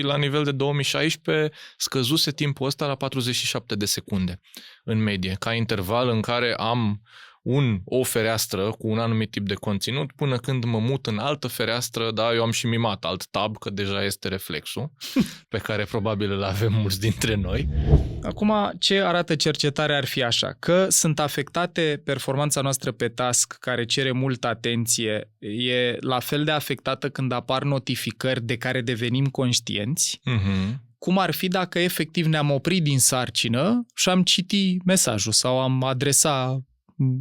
La nivel de 2016 scăzuse timpul ăsta la 47 de secunde în medie, ca interval în care am o fereastră cu un anumit tip de conținut până când mă mut în altă fereastră, da, eu am și mimat alt tab, că deja este reflexul, pe care probabil îl avem mulți dintre noi. Acum, ce arată cercetarea ar fi așa? Că sunt afectate performanța noastră pe task, care cere multă atenție, e la fel de afectată când apar notificări de care devenim conștienți. Cum ar fi dacă efectiv ne-am oprit din sarcină și am citit mesajul sau am adresat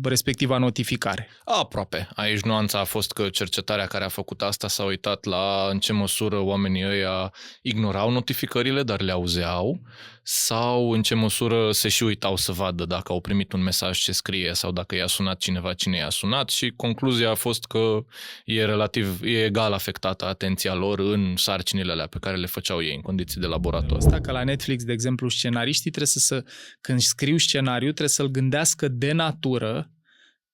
respectiva notificare? Aproape. Aici nuanța a fost că cercetarea care a făcut asta s-a uitat la în ce măsură oamenii ăia ignorau notificările, dar le auzeau, sau în ce măsură se și uitau să vadă dacă au primit un mesaj ce scrie sau dacă i-a sunat cineva, cine i-a sunat, și concluzia a fost că e egal afectată atenția lor în sarcinile alea pe care le făceau ei în condiții de laborator. Asta că la Netflix, de exemplu, scenariștii trebuie când scriu scenariu, trebuie să-l gândească de natură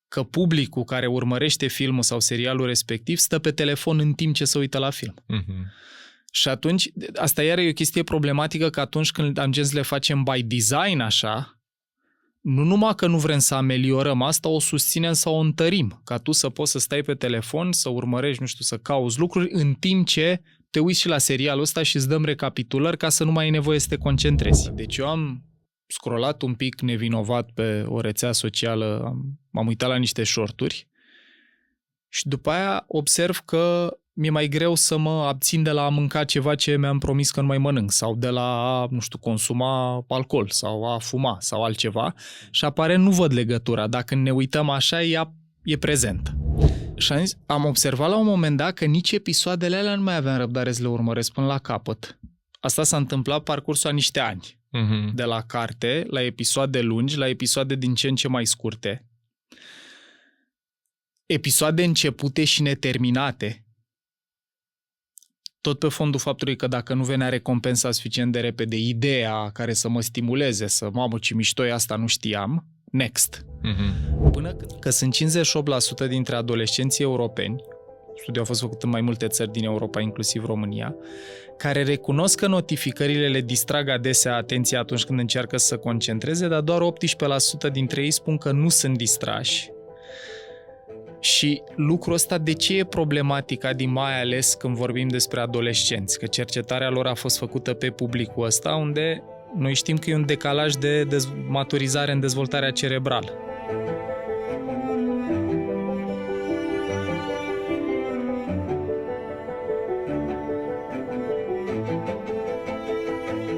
că publicul care urmărește filmul sau serialul respectiv stă pe telefon în timp ce se uită la film. Și atunci, asta iar e o chestie problematică, că atunci când am să le facem by design așa, nu numai că nu vrem să ameliorăm asta, o susținem sau o întărim, ca tu să poți să stai pe telefon, să urmărești, nu știu, să cauți lucruri în timp ce te uiți și la serialul ăsta și îți dăm recapitulări ca să nu mai ai nevoie să te concentrezi. Deci eu am scrollat un pic nevinovat pe o rețea socială, m-am uitat la niște shorturi și după aia observ că mi-e mai greu să mă abțin de la a mânca ceva ce mi-am promis că nu mai mănânc, sau de la a, nu știu, consuma alcool sau a fuma sau altceva, și apare nu văd legătura. Dacă ne uităm așa, ea e prezentă. Și am observat la un moment dat că nici episoadele alea nu mai aveam răbdare să le urmăresc până la capăt. Asta s-a întâmplat parcursul a niște ani. De la carte, la episoade lungi, la episoade din ce în ce mai scurte. Episoade începute și neterminate. Tot pe fondul faptului că dacă nu venea recompensa suficient de repede, ideea care să mă stimuleze, să mamă ce mișto e asta, nu știam, next. Până că sunt 58% dintre adolescenții europeni, studiul a fost făcut în mai multe țări din Europa, inclusiv România, care recunosc că notificările le distrag adesea atenția atunci când încearcă să se concentreze, dar doar 18% dintre ei spun că nu sunt distrași. Și lucrul ăsta de ce e problematic, mai ales când vorbim despre adolescenți? Că cercetarea lor a fost făcută pe publicul ăsta, unde noi știm că e un decalaj de maturizare în dezvoltarea cerebrală.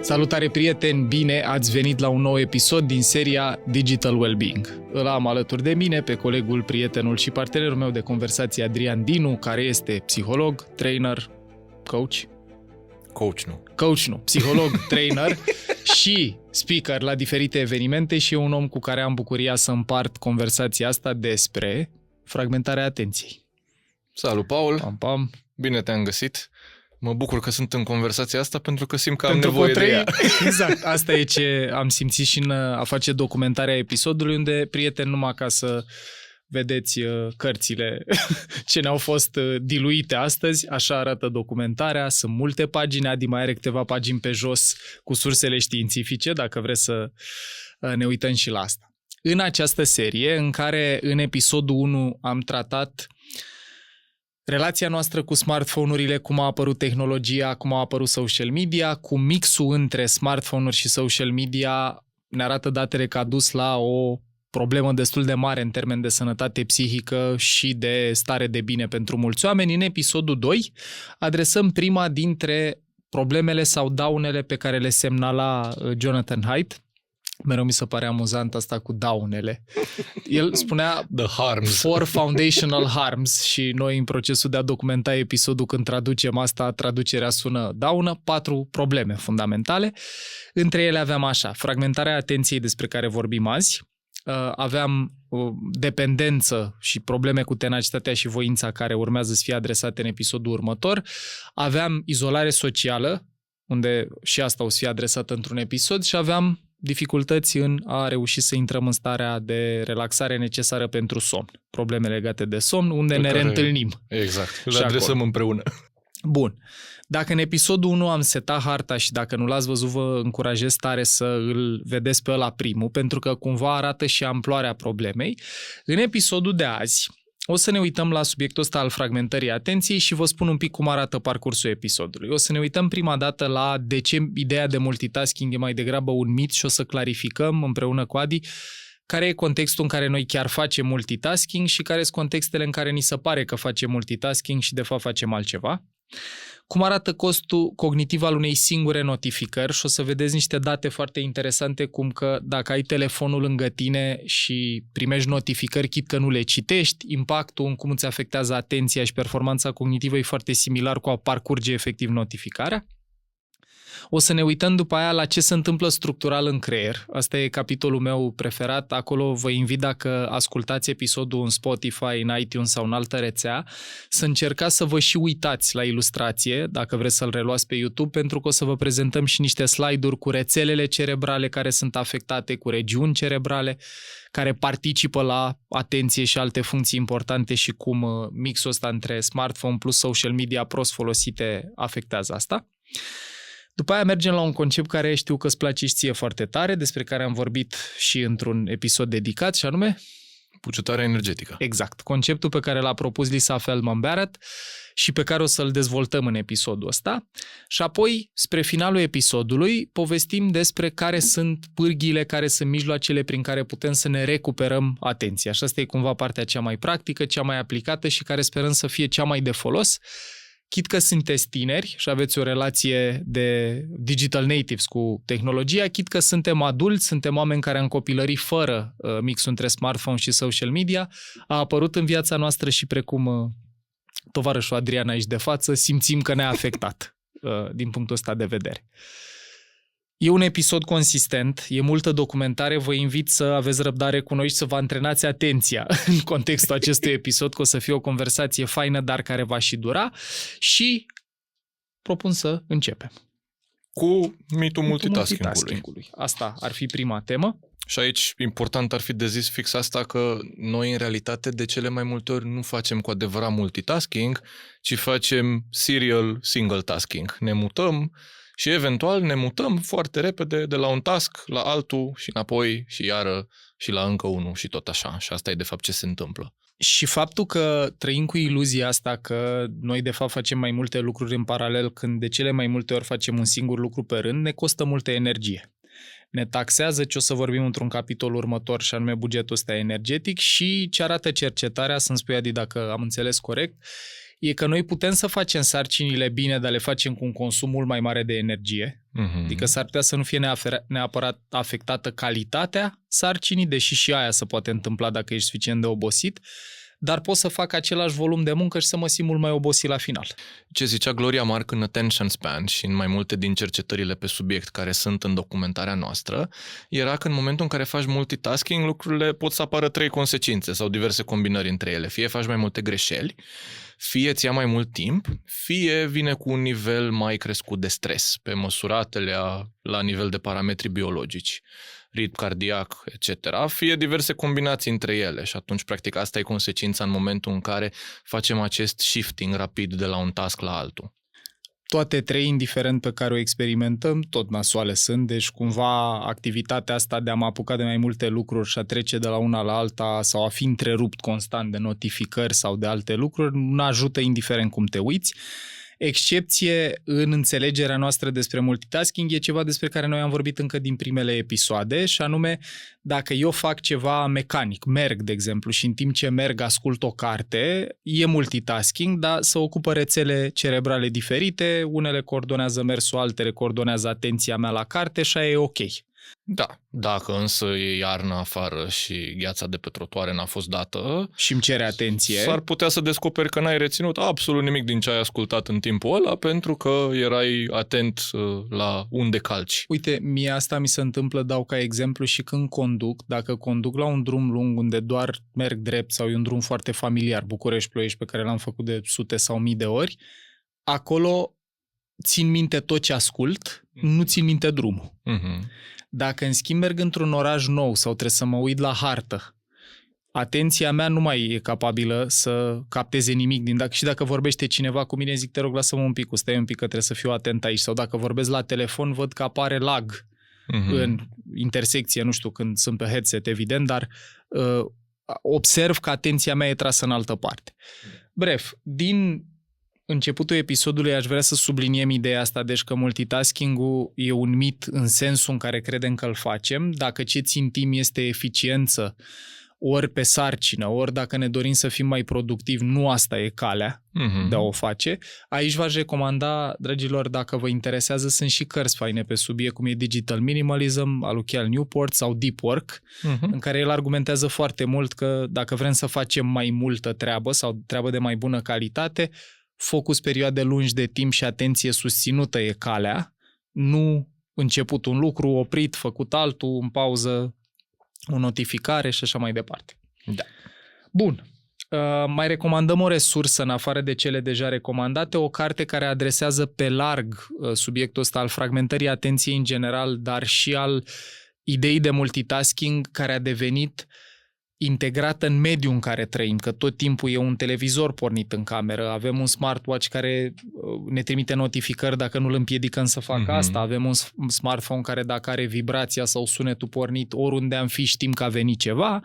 Salutare, prieteni! Bine ați venit la un nou episod din seria Digital Wellbeing. Îl am alături de mine pe colegul, prietenul și partenerul meu de conversație, Adrian Dinu, care este psiholog, trainer, psiholog, trainer și speaker la diferite evenimente și e un om cu care am bucuria să împart conversația asta despre fragmentarea atenției. Salut, Paul! Pam, pam! Bine te-am găsit! Mă bucur că sunt în conversația asta pentru că simt că am nevoie de ea. Exact, asta e ce am simțit și în a face documentarea episodului, unde, prieteni, numai ca să vedeți cărțile ce ne-au fost diluite astăzi, așa arată documentarea, sunt multe pagini, Adi mai are câteva pagini pe jos cu sursele științifice, dacă vreți să ne uităm și la asta. În această serie, în care în episodul 1 am tratat relația noastră cu smartphone-urile, cum a apărut tehnologia, cum a apărut social media, cu mixul între smartphone-uri și social media, ne arată datele că a dus la o problemă destul de mare în termen de sănătate psihică și de stare de bine pentru mulți oameni. În episodul 2 adresăm prima dintre problemele sau daunele pe care le semnala Jonathan Haidt. Mereu mi se pare amuzant asta cu daunele. El spunea The harms. 4 foundational harms și noi în procesul de a documenta episodul, când traducem asta, traducerea sună daună, 4 probleme fundamentale. Între ele aveam așa, fragmentarea atenției despre care vorbim azi, aveam dependență și probleme cu tenacitatea și voința care urmează să fie adresate în episodul următor, aveam izolare socială, unde și asta o să fie adresată într-un episod, și aveam dificultăți în a reuși să intrăm în starea de relaxare necesară pentru somn. Probleme legate de somn, unde ne reîntâlnim. Exact, le adresăm împreună. Bun. Dacă în episodul 1 am setat harta și dacă nu l-ați văzut, vă încurajez tare să îl vedeți pe ăla primul, pentru că cumva arată și amploarea problemei. În episodul de azi o să ne uităm la subiectul ăsta al fragmentării atenției și vă spun un pic cum arată parcursul episodului. O să ne uităm prima dată la de ce ideea de multitasking e mai degrabă un mit și o să clarificăm împreună cu Adi care e contextul în care noi chiar facem multitasking și care sunt contextele în care ni se pare că facem multitasking și de fapt facem altceva. Cum arată costul cognitiv al unei singure notificări și o să vedeți niște date foarte interesante, cum că dacă ai telefonul lângă tine și primești notificări, chit că nu le citești, impactul în cum îți afectează atenția și performanța cognitivă e foarte similar cu a parcurge efectiv notificarea. O să ne uităm după aia la ce se întâmplă structural în creier. Asta e capitolul meu preferat. Acolo vă invit, dacă ascultați episodul în Spotify, în iTunes sau în altă rețea, să încercați să vă și uitați la ilustrație, dacă vreți să-l reluați pe YouTube, pentru că o să vă prezentăm și niște slide-uri cu rețelele cerebrale care sunt afectate, cu regiuni cerebrale care participă la atenție și alte funcții importante și cum mixul ăsta între smartphone plus social media prost folosite afectează asta. După aia mergem la un concept care știu că îți place și ție foarte tare, despre care am vorbit și într-un episod dedicat, și anume? Bugetarea energetică. Exact. Conceptul pe care l-a propus Lisa Feldman Barrett și pe care o să-l dezvoltăm în episodul ăsta. Și apoi, spre finalul episodului, povestim despre care sunt pârghiile, care sunt mijloacele prin care putem să ne recuperăm atenția. Și asta e cumva partea cea mai practică, cea mai aplicată și care sperăm să fie cea mai de folos. Chit că sunteți tineri și aveți o relație de digital natives cu tehnologia, chit că suntem adulți, suntem oameni care în copilării fără mixul între smartphone și social media, a apărut în viața noastră și precum tovarășul Adrian aici de față, simțim că ne-a afectat din punctul ăsta de vedere. E un episod consistent, e multă documentare, vă invit să aveți răbdare cu noi și să vă antrenați atenția în contextul acestui episod, că o să fie o conversație faină, dar care va și dura, și propun să începem. Cu mitul multitaskingului. Asta ar fi prima temă. Și aici important ar fi de zis fix asta, că noi în realitate de cele mai multe ori nu facem cu adevărat multitasking, ci facem serial single tasking. Ne mutăm și eventual ne mutăm foarte repede de la un task la altul și înapoi și iară și la încă unul și tot așa. Și asta e de fapt ce se întâmplă. Și faptul că trăim cu iluzia asta că noi de fapt facem mai multe lucruri în paralel, când de cele mai multe ori facem un singur lucru pe rând, ne costă multă energie. Ne taxează, ce o să vorbim într-un capitol următor, și anume bugetul ăsta energetic, și ce arată cercetarea, să-mi spui, Adi, dacă am înțeles corect, e că noi putem să facem sarcinile bine, dar le facem cu un consum mult mai mare de energie. Adică s-ar putea să nu fie neapărat afectată calitatea sarcinii, deși și aia se poate întâmpla dacă ești suficient de obosit, dar pot să fac același volum de muncă și să mă simt mult mai obosit la final. Ce zicea Gloria Mark în Attention Span și în mai multe din cercetările pe subiect care sunt în documentarea noastră, era că în momentul în care faci multitasking, lucrurile pot să apară 3 consecințe sau diverse combinări între ele. Fie faci mai multe greșeli, fie îți ia mai mult timp, fie vine cu un nivel mai crescut de stres, pe măsuratele la nivel de parametri biologici, ritm cardiac, etc., fie diverse combinații între ele. Și atunci, practic, asta e consecința în momentul în care facem acest shifting rapid de la un task la altul. Toate 3, indiferent pe care o experimentăm, tot nasoale sunt, deci cumva activitatea asta de a mă apuca de mai multe lucruri și a trece de la una la alta sau a fi întrerupt constant de notificări sau de alte lucruri, nu ajută indiferent cum te uiți. Excepție în înțelegerea noastră despre multitasking e ceva despre care noi am vorbit încă din primele episoade, și anume, dacă eu fac ceva mecanic, merg, de exemplu, și în timp ce merg ascult o carte, e multitasking, dar se ocupă rețele cerebrale diferite, unele coordonează mersul, altele coordonează atenția mea la carte și aia e ok. Da, dacă însă e iarnă afară și gheața de pe trotuare n-a fost dată și îmi cere atenție, s-ar putea să descoperi că n-ai reținut absolut nimic din ce ai ascultat în timpul ăla, pentru că erai atent la unde calci. Uite, mie asta mi se întâmplă, dau ca exemplu, și când conduc. Dacă conduc la un drum lung unde doar merg drept sau e un drum foarte familiar, București-Ploiești, pe care l-am făcut de sute sau mii de ori, acolo țin minte tot ce ascult, nu țin minte drumul. Dacă în schimb merg într-un oraș nou sau trebuie să mă uit la hartă, atenția mea nu mai e capabilă să capteze nimic și dacă vorbește cineva cu mine, zic, te rog, lasă-mă un pic, stai un pic că trebuie să fiu atent aici. Sau dacă vorbesc la telefon, văd că apare lag în intersecție, nu știu, când sunt pe headset, evident, dar observ că atenția mea e trasă în altă parte. Bref, din începutul episodului aș vrea să subliniem ideea asta, deci că multitasking-ul e un mit în sensul în care credem că îl facem. Dacă ce țintim este eficiență, ori pe sarcină, ori dacă ne dorim să fim mai productivi, nu asta e calea de a o face. Aici v-aș recomanda, dragilor, dacă vă interesează, sunt și cărți faine pe subiect, cum e Digital Minimalism, al lui Cal Newport, sau Deep Work, în care el argumentează foarte mult că dacă vrem să facem mai multă treabă sau treabă de mai bună calitate, focus perioade lungi de timp și atenție susținută e calea, nu început un lucru, oprit, făcut altul, în pauză, o notificare și așa mai departe. Da. Bun. Mai recomandăm o resursă în afară de cele deja recomandate, o carte care adresează pe larg subiectul ăsta al fragmentării atenției în general, dar și al ideii de multitasking care a devenit integrată în mediul în care trăim, că tot timpul e un televizor pornit în cameră, avem un smartwatch care ne trimite notificări dacă nu îl împiedicăm să facă asta, avem un smartphone care dacă are vibrația sau sunetul pornit, oriunde am fi știm că a venit ceva.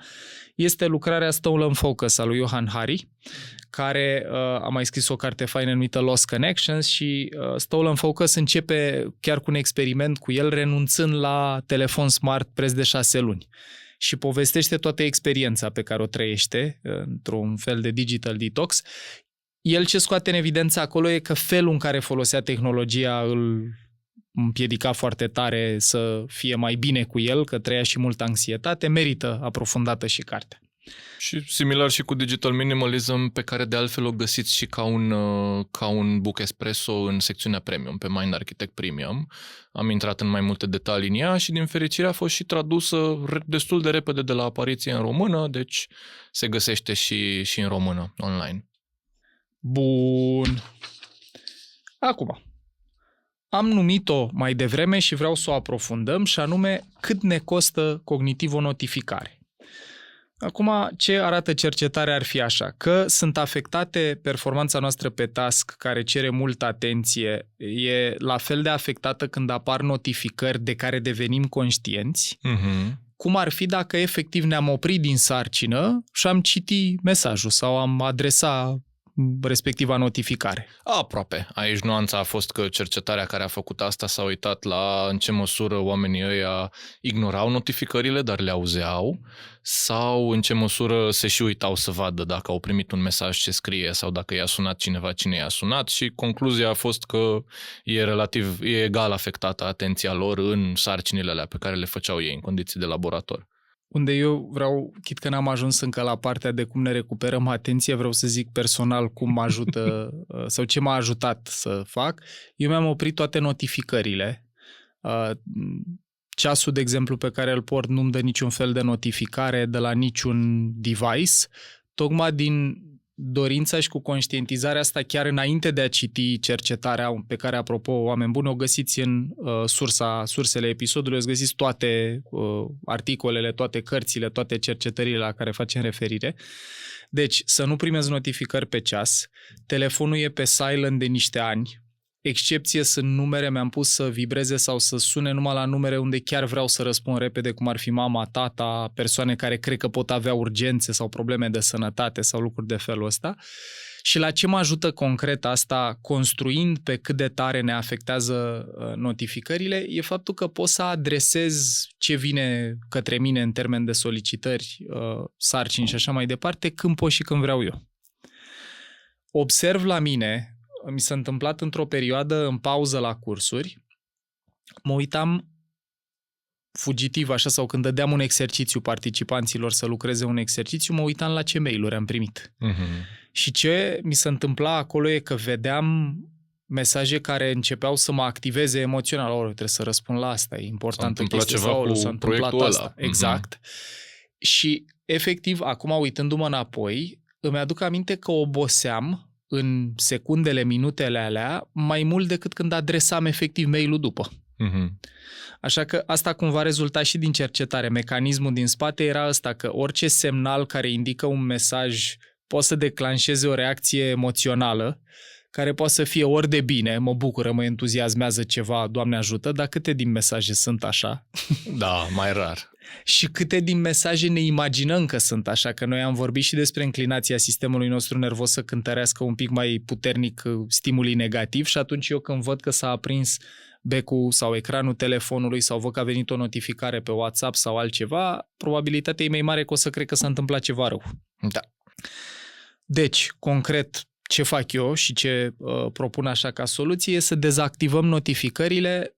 Este lucrarea Stolen Focus a lui Johann Hari, care a mai scris o carte faină numită Lost Connections și Stolen Focus începe chiar cu un experiment cu el renunțând la telefon smart preț de 6 luni. Și povestește toată experiența pe care o trăiește într-un fel de digital detox. El ce scoate în evidență acolo e că felul în care folosea tehnologia îl împiedica foarte tare să fie mai bine cu el, că trăia și multă anxietate, merită aprofundată și cartea. Și similar și cu Digital Minimalism, pe care de altfel o găsiți și ca un book espresso în secțiunea Premium, pe Mind Architect Premium. Am intrat în mai multe detalii în ea și din fericire a fost și tradusă destul de repede de la apariție în română, deci se găsește și în română, online. Bun. Acum, am numit-o mai devreme și vreau să o aprofundăm, și anume cât ne costă cognitiv o notificare. Acum, ce arată cercetarea ar fi așa? Că sunt afectate performanța noastră pe task, care cere multă atenție, e la fel de afectată când apar notificări de care devenim conștienți, cum ar fi dacă efectiv ne-am oprit din sarcină și am citit mesajul sau am adresat respectiva notificare. Aproape. Aici nuanța a fost că cercetarea care a făcut asta s-a uitat la în ce măsură oamenii ăia ignorau notificările, dar le auzeau, sau în ce măsură se și uitau să vadă dacă au primit un mesaj ce scrie sau dacă i-a sunat cineva, cine i-a sunat, și concluzia a fost că e egal afectată atenția lor în sarcinile alea pe care le făceau ei în condiții de laborator. Unde eu vreau, chit că n-am ajuns încă la partea de cum ne recuperăm atenția, vreau să zic personal cum mă ajută sau ce m-a ajutat să fac. Eu mi-am oprit toate notificările. Ceasul, de exemplu, pe care îl port nu-mi dă niciun fel de notificare de la niciun device, tocmai din dorința și cu conștientizarea asta chiar înainte de a citi cercetarea pe care, apropo, oameni buni, o găsiți în sursele episodului, o găsiți toate articolele, toate cărțile, toate cercetările la care facem referire. Deci, să nu primezi notificări pe ceas, telefonul e pe silent de niște ani, excepție sunt numere, mi-am pus să vibreze sau să sune numai la numere unde chiar vreau să răspund repede, cum ar fi mama, tata, persoane care cred că pot avea urgențe sau probleme de sănătate sau lucruri de felul ăsta. Și la ce mă ajută concret asta, construind pe cât de tare ne afectează notificările, e faptul că pot să adresez ce vine către mine în termen de solicitări, sarcini și așa mai departe, când pot și când vreau eu. Observ la mine, mi s-a întâmplat într-o perioadă în pauză la cursuri, mă uitam fugitiv așa, sau când dădeam un exercițiu participanților să lucreze un exercițiu, mă uitam la ce mail-uri am primit. Și ce mi se întâmpla acolo e că vedeam mesaje care începeau să mă activeze emoțional. Trebuie să răspund la asta, e importantă chestia sau s-a întâmplat asta. Exact. Și efectiv, acum uitându-mă înapoi, îmi aduc aminte că oboseam în secundele, minutele alea, mai mult decât când adresam efectiv mail-ul după. Așa că asta cumva rezulta și din cercetare. Mecanismul din spate era ăsta, că orice semnal care indică un mesaj poate să declanșeze o reacție emoțională, care poate să fie ori de bine, mă bucură, mă entuziasmează ceva, Doamne ajută, dar câte din mesaje sunt așa? Da, mai rar. Și câte din mesaje ne imaginăm că sunt așa, că noi am vorbit și despre înclinația sistemului nostru nervos să cântărească un pic mai puternic stimulii negativ și atunci eu când văd că s-a aprins becul sau ecranul telefonului sau văd că a venit o notificare pe WhatsApp sau altceva, probabilitatea e mai mare că o să cred că s-a întâmplat ceva rău. Da. Deci, concret, ce fac eu și ce propun așa ca soluție e să dezactivăm notificările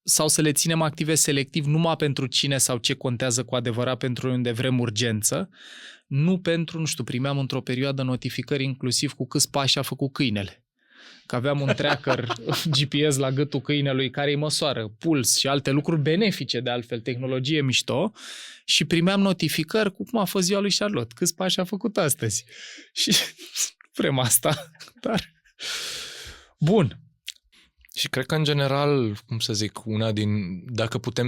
sau să le ținem active selectiv numai pentru cine sau ce contează cu adevărat pentru unde vrem urgență, nu pentru, nu știu, primeam într-o perioadă notificări inclusiv cu câți pași a făcut câinele. Că aveam un tracker GPS la gâtul câinelui care îi măsoară puls și alte lucruri benefice, de altfel, tehnologie mișto, și primeam notificări cu cum a fost ziua lui Charlotte, câți pași a făcut astăzi. Și vrem asta, dar... Bun. Și cred că, în general, cum să zic, dacă putem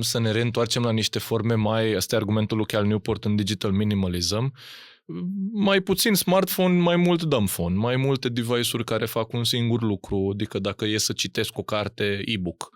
să ne reîntoarcem la niște forme mai, ăsta e argumentul lui Cal Newport în Digital Minimalism, mai puțin smartphone, mai mult dumbphone, mai multe device-uri care fac un singur lucru, adică dacă e să citesc o carte e-book,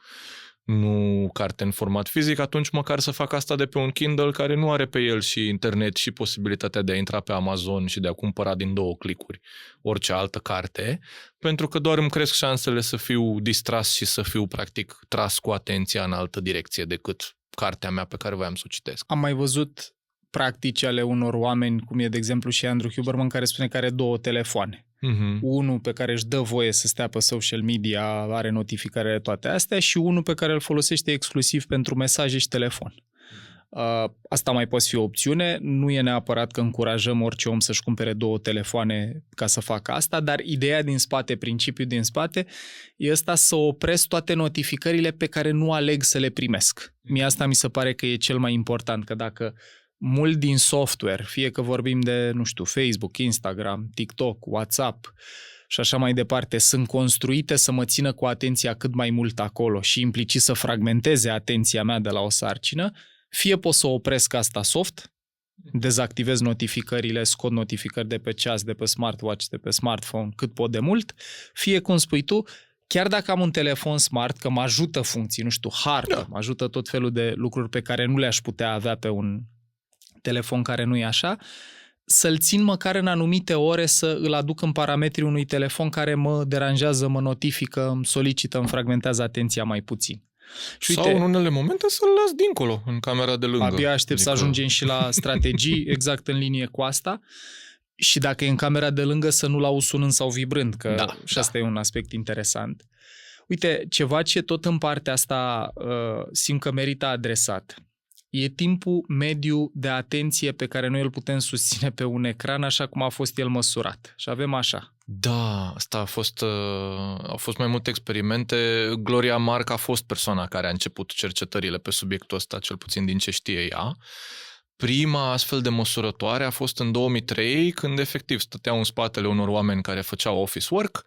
nu carte în format fizic, atunci măcar să fac asta de pe un Kindle care nu are pe el și internet și posibilitatea de a intra pe Amazon și de a cumpăra din 2 clicuri orice altă carte, pentru că doar îmi cresc șansele să fiu distras și să fiu practic tras cu atenția în altă direcție decât cartea mea pe care voiam să o citesc. Am mai văzut practici ale unor oameni, cum e de exemplu și Andrew Huberman, care spune că are 2 telefoane. Unul pe care își dă voie să stea pe social media, are notificare toate astea, și unul pe care îl folosește exclusiv pentru mesaje și telefon. Asta mai poate fi o opțiune, nu e neapărat că încurajăm orice om să-și cumpere 2 telefoane ca să facă asta, dar ideea din spate, principiul din spate, e ăsta, să opresc toate notificările pe care nu aleg să le primesc. Mie asta mi se pare că e cel mai important, că dacă mult din software, fie că vorbim de, nu știu, Facebook, Instagram, TikTok, WhatsApp și așa mai departe, sunt construite să mă țină cu atenția cât mai mult acolo și implicit să fragmenteze atenția mea de la o sarcină, fie pot să opresc asta soft, dezactivez notificările, scot notificări de pe ceas, de pe smartwatch, de pe smartphone, cât pot de mult, fie, cum spui tu, chiar dacă am un telefon smart, că mă ajută funcții, nu știu, hartă, mă ajută tot felul de lucruri pe care nu le-aș putea avea pe un telefon care nu e așa, să-l țin măcar în anumite ore, să îl aduc în parametrii unui telefon care mă deranjează, mă notifică, îmi solicită, îmi fragmentează atenția mai puțin. Și sau uite, în unele momente să-l las dincolo, în camera de lângă. Abia aștept să ajungem și la strategii exact în linie cu asta. Și dacă e în camera de lângă, să nu-l auzi sunând sau vibrând, că și asta e un aspect interesant. Uite, ceva ce tot în partea asta simt că merită adresat. E timpul mediu de atenție pe care noi îl putem susține pe un ecran, așa cum a fost el măsurat. Și avem așa. Da, asta au fost mai multe experimente. Gloria Mark a fost persoana care a început cercetările pe subiectul ăsta, cel puțin din ce știe ea. Prima astfel de măsurătoare a fost în 2003, când efectiv stăteau în spatele unor oameni care făceau office work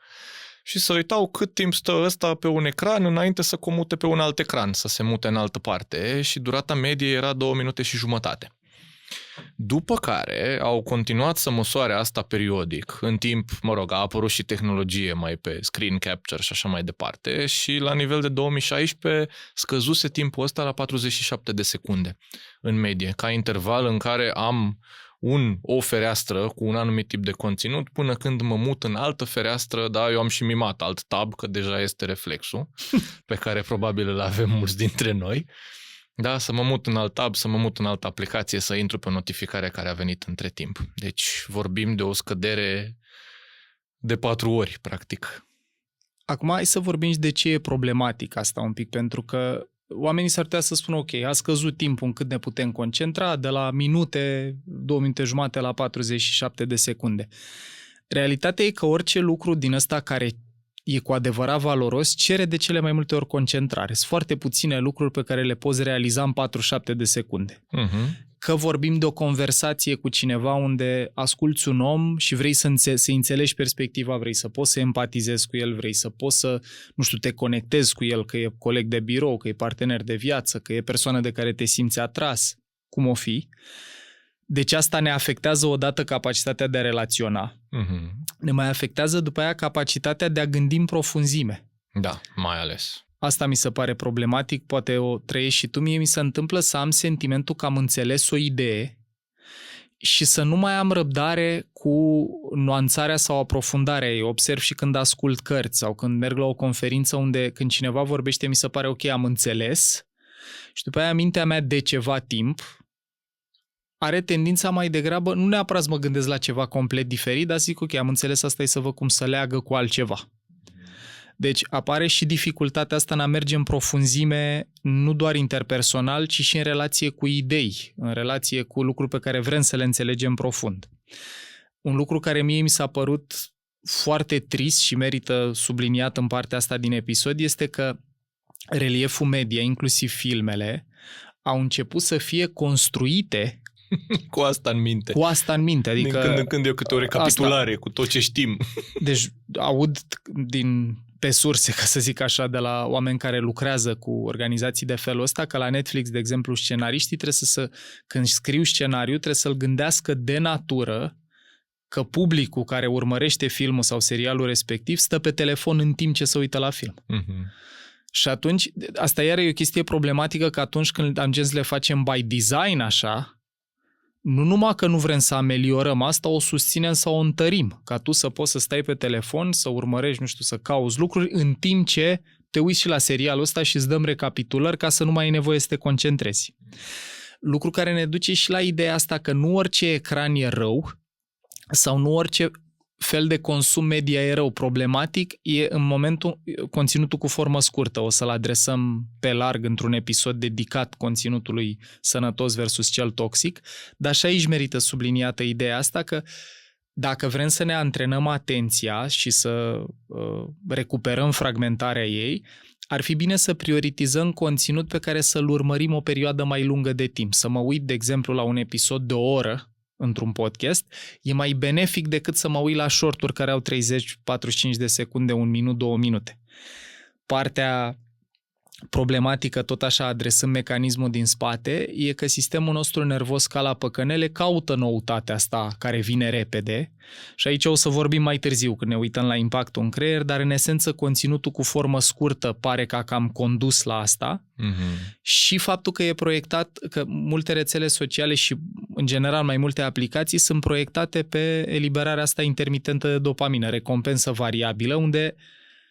și să uitau cât timp stă ăsta pe un ecran înainte să comute pe un alt ecran, să se mute în altă parte, și durata medie era 2 minute și jumătate. După care au continuat să măsoare asta periodic, în timp, a apărut și tehnologie mai pe screen capture și așa mai departe, și la nivel de 2016 scăzuse timpul ăsta la 47 de secunde în medie, ca interval în care am o fereastră cu un anumit tip de conținut până când mă mut în altă fereastră. Da, eu am și mimat alt tab, că deja este reflexul pe care probabil îl avem mulți dintre noi. Da, să mă mut în alt tab, să mă mut în altă aplicație, să intru pe o notificare care a venit între timp. Deci vorbim de o scădere de 4 ori, practic. Acum hai să vorbim și de ce e problematic asta un pic, pentru că oamenii s-ar putea să spună, ok, a scăzut timpul în cât ne putem concentra, de la 2 minute jumate la 47 de secunde. Realitatea e că orice lucru din ăsta care e cu adevărat valoros cere de cele mai multe ori concentrare. Sunt foarte puține lucruri pe care le poți realiza în 47 de secunde. că vorbim de o conversație cu cineva unde asculți un om și vrei să înțelegi perspectiva, vrei să poți să empatizezi cu el, vrei să poți să, nu știu, te conectezi cu el, că e coleg de birou, că e partener de viață, că e persoană de care te simți atras, cum o fi. Deci asta ne afectează odată capacitatea de a relaționa. Ne mai afectează după aia capacitatea de a gândi în profunzime. Da, mai ales. Asta mi se pare problematic, poate o trăiești și tu. Mie mi se întâmplă să am sentimentul că am înțeles o idee și să nu mai am răbdare cu nuanțarea sau aprofundarea ei. Observ și când ascult cărți sau când merg la o conferință unde când cineva vorbește mi se pare ok, am înțeles și după aia mintea mea de ceva timp are tendința mai degrabă, nu neapărat să mă gândesc la ceva complet diferit, dar zic ok, am înțeles, asta e să văd cum să leagă cu altceva. Deci apare și dificultatea asta în a merge în profunzime, nu doar interpersonal, ci și în relație cu idei, în relație cu lucruri pe care vrem să le înțelegem profund. Un lucru care mie mi s-a părut foarte trist și merită subliniat în partea asta din episod este că relieful media, inclusiv filmele, au început să fie construite cu asta în minte. Cu asta în minte. Adică din când în când e câte o recapitulare cu tot ce știm. Deci aud pe surse, ca să zic așa, de la oameni care lucrează cu organizații de felul ăsta, că la Netflix, de exemplu, scenariștii când scriu scenariu, trebuie să-l gândească de natură că publicul care urmărește filmul sau serialul respectiv stă pe telefon în timp ce se uită la film. Și atunci, asta iar e o chestie problematică, că atunci când ajungem să le facem by design așa, nu numai că nu vrem să ameliorăm asta, o susținem sau o întărim, ca tu să poți să stai pe telefon, să urmărești, nu știu, să cauți lucruri în timp ce te uiți și la serialul ăsta și îți dăm recapitulări ca să nu mai ai nevoie să te concentrezi. Lucru care ne duce și la ideea asta că nu orice ecran e rău sau nu orice fel de consum media e rău. Problematic e în momentul conținutul cu formă scurtă. O să-l adresăm pe larg într-un episod dedicat conținutului sănătos versus cel toxic, dar și aici merită subliniată ideea asta că dacă vrem să ne antrenăm atenția și să recuperăm fragmentarea ei, ar fi bine să prioritizăm conținut pe care să-l urmărim o perioadă mai lungă de timp. Să mă uit, de exemplu, la un episod de o oră într-un podcast, e mai benefic decât să mă uit la short-uri care au 30-45 de secunde, 1 minut, 2 minute. Partea problematică, tot așa adresând mecanismul din spate, e că sistemul nostru nervos ca la păcănele caută noutatea asta care vine repede și aici o să vorbim mai târziu când ne uităm la impactul în creier, dar în esență conținutul cu formă scurtă pare că a cam condus la asta și faptul că e proiectat, că multe rețele sociale și în general mai multe aplicații sunt proiectate pe eliberarea asta intermitentă de dopamină, recompensă variabilă, unde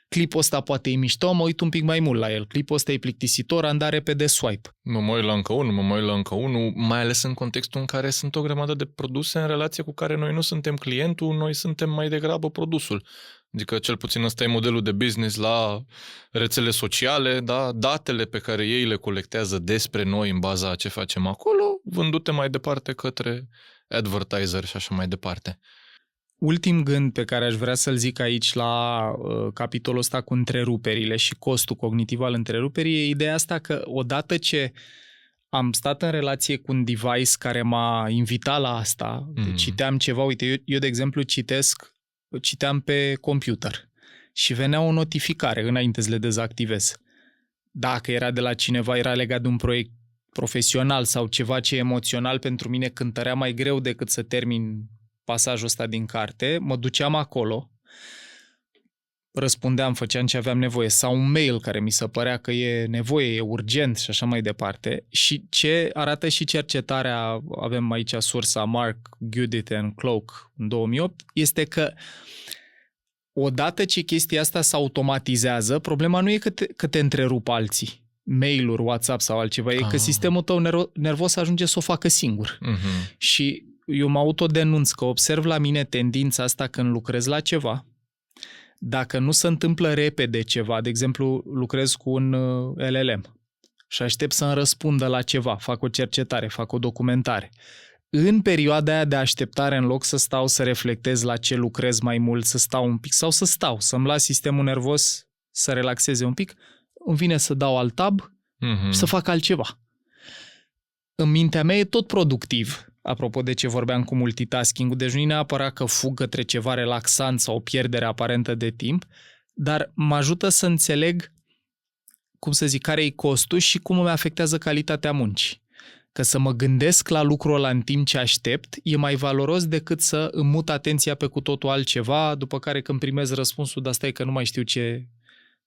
clipul ăsta poate e mișto, mă uit un pic mai mult la el. Clipul ăsta e plictisitor, am dat repede swipe. Mă uit la încă unul, mai ales în contextul în care sunt o grămadă de produse în relație cu care noi nu suntem clientul, noi suntem mai degrabă produsul. Adică cel puțin ăsta e modelul de business la rețele sociale, da? Datele pe care ei le colectează despre noi în baza a ce facem acolo, vândute mai departe către advertiser și așa mai departe. Ultim gând pe care aș vrea să-l zic aici la capitolul ăsta cu întreruperile și costul cognitiv al întreruperii e ideea asta că odată ce am stat în relație cu un device care m-a invitat la asta, citeam ceva, uite, eu de exemplu citeam pe computer și venea o notificare înainte să le dezactivez. Dacă era de la cineva, era legat de un proiect profesional sau ceva ce e emoțional pentru mine, cântărea mai greu decât să termin pasajul ăsta din carte, mă duceam acolo, răspundeam, făceam ce aveam nevoie, sau un mail care mi se părea că e nevoie, e urgent și așa mai departe. Și ce arată și cercetarea, avem aici sursa Mark Gudit and Cloak în 2008, este că odată ce chestia asta se automatizează, problema nu e că te întrerup alții, mail-uri, WhatsApp sau altceva, e că sistemul tău nervos ajunge să o facă singur. Și eu mă autodenunț că observ la mine tendința asta când lucrez la ceva. Dacă nu se întâmplă repede ceva, de exemplu, lucrez cu un LLM și aștept să-mi răspundă la ceva, fac o cercetare, fac o documentare. În perioada aia de așteptare, în loc să stau să reflectez la ce lucrez mai mult, să stau un pic sau să-mi las sistemul nervos să relaxeze un pic, îmi vine să dau alt tab și să fac altceva. în mintea mea e tot productiv. Apropo de ce vorbeam cu multitasking-ul, deci nu e neapărat că fug către ceva relaxant sau o pierdere aparentă de timp, dar mă ajută să înțeleg, cum să zic, care e costul și cum îmi afectează calitatea muncii. Că să mă gândesc la lucrul ăla în timp ce aștept e mai valoros decât să îmi mut atenția pe cu totul altceva, după care când primez răspunsul, dar stai că nu mai știu ce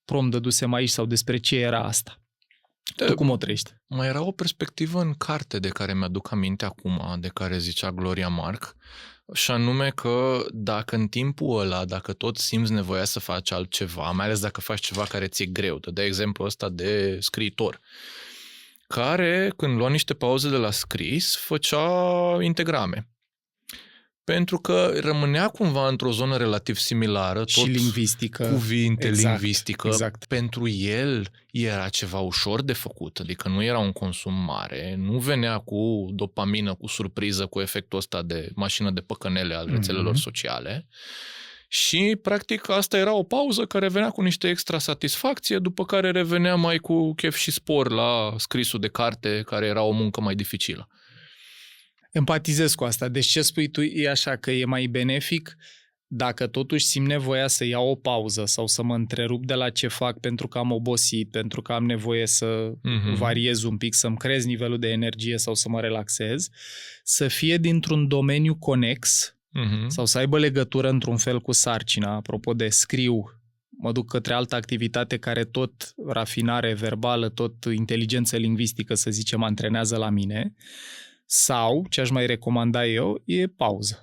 prompt dădusem aici sau despre ce era asta. Tu cum o trăiești? Mai era o perspectivă în carte de care mi-aduc aminte acum, de care zicea Gloria Mark, și anume că dacă în timpul ăla, dacă tot simți nevoia să faci altceva, mai ales dacă faci ceva care ți-e greu, de exemplu ăsta de scriitor, care, când lua niște pauze de la scris, făcea integrame. Pentru că rămânea cumva într-o zonă relativ similară. Tot și lingvistică. Cuvinte, exact, lingvistică. Exact. Pentru el era ceva ușor de făcut, adică nu era un consum mare, nu venea cu dopamină, cu surpriză, cu efectul ăsta de mașină de păcănele al rețelelor sociale. Și, practic, asta era o pauză care venea cu niște extra satisfacție, după care revenea mai cu chef și spor la scrisul de carte, care era o muncă mai dificilă. Empatizez cu asta. Deci ce spui tu e așa, că e mai benefic dacă totuși simt nevoia să iau o pauză sau să mă întrerup de la ce fac pentru că am obosit, pentru că am nevoie să variez un pic, să-mi crez nivelul de energie sau să mă relaxez, să fie dintr-un domeniu conex sau să aibă legătură într-un fel cu sarcina. Apropo de scriu, mă duc către altă activitate care tot rafinare verbală, tot inteligență lingvistică, să zicem, antrenează la mine. Sau, ce aș mai recomanda eu, e pauză.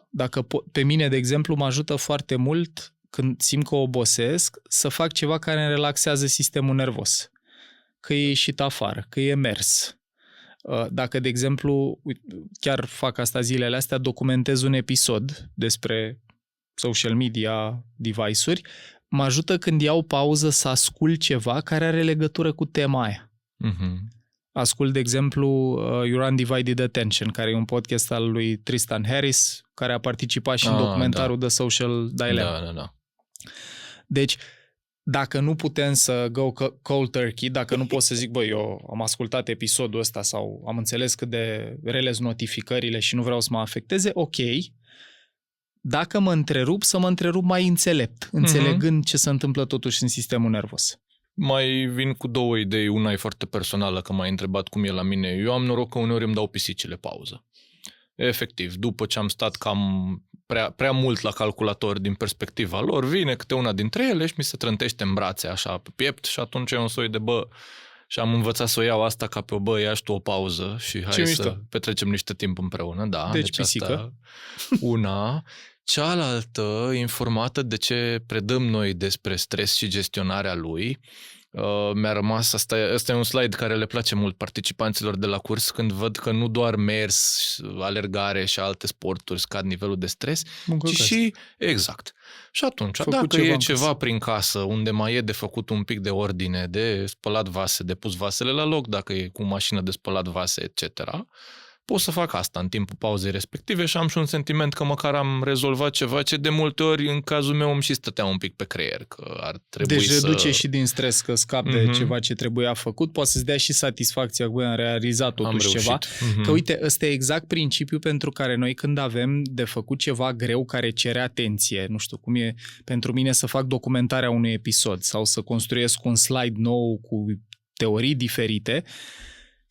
Dacă pe mine, de exemplu, mă ajută foarte mult când simt că obosesc să fac ceva care îmi relaxează sistemul nervos. Că e ieșit afară, că e mers. Dacă, de exemplu, chiar fac asta zilele astea, documentez un episod despre social media device-uri, mă ajută când iau pauză să ascult ceva care are legătură cu tema aia. Ascult, de exemplu, Your Undivided Attention, care e un podcast al lui Tristan Harris, care a participat și în documentarul The Social Dilemma. Da. Deci, dacă nu putem să go cold turkey, dacă nu pot să zic, băi, eu am ascultat episodul ăsta sau am înțeles cât de rele sunt notificările și nu vreau să mă afecteze, ok. Dacă mă întrerup, să mă întrerup mai înțelept, înțelegând ce se întâmplă totuși în sistemul nervos. Mai vin cu două idei. Una e foarte personală, că m-ai întrebat cum e la mine. Eu am noroc că uneori îmi dau pisicile pauză. Efectiv, după ce am stat cam prea mult la calculator din perspectiva lor, vine câte una dintre ele și mi se trântește în brațe așa pe piept și atunci e un soi de și am învățat să o iau asta ca pe ia și tu o pauză și hai să petrecem niște timp împreună. Da, deci pisică. Asta una. Cealaltă, informată de ce predăm noi despre stres și gestionarea lui, mi-a rămas, ăsta e un slide care le place mult participanților de la curs când văd că nu doar mers, alergare și alte sporturi scad nivelul de stres, ci și, exact. Și atunci, dacă e ceva prin casă unde mai e de făcut un pic de ordine, de spălat vase, de pus vasele la loc, dacă e cu mașină de spălat vase, etc., pot să fac asta în timpul pauzei respective și am și un sentiment că măcar am rezolvat ceva ce de multe ori în cazul meu îmi și stătea un pic pe creier, că ar trebui deci reduce și din stres că scap de ceva ce trebuia făcut, poate să-ți dea și satisfacția că am realizat totuși ceva. Că uite, ăsta e exact principiul pentru care noi când avem de făcut ceva greu care cere atenție, nu știu cum e pentru mine să fac documentarea unui episod sau să construiesc un slide nou cu teorii diferite,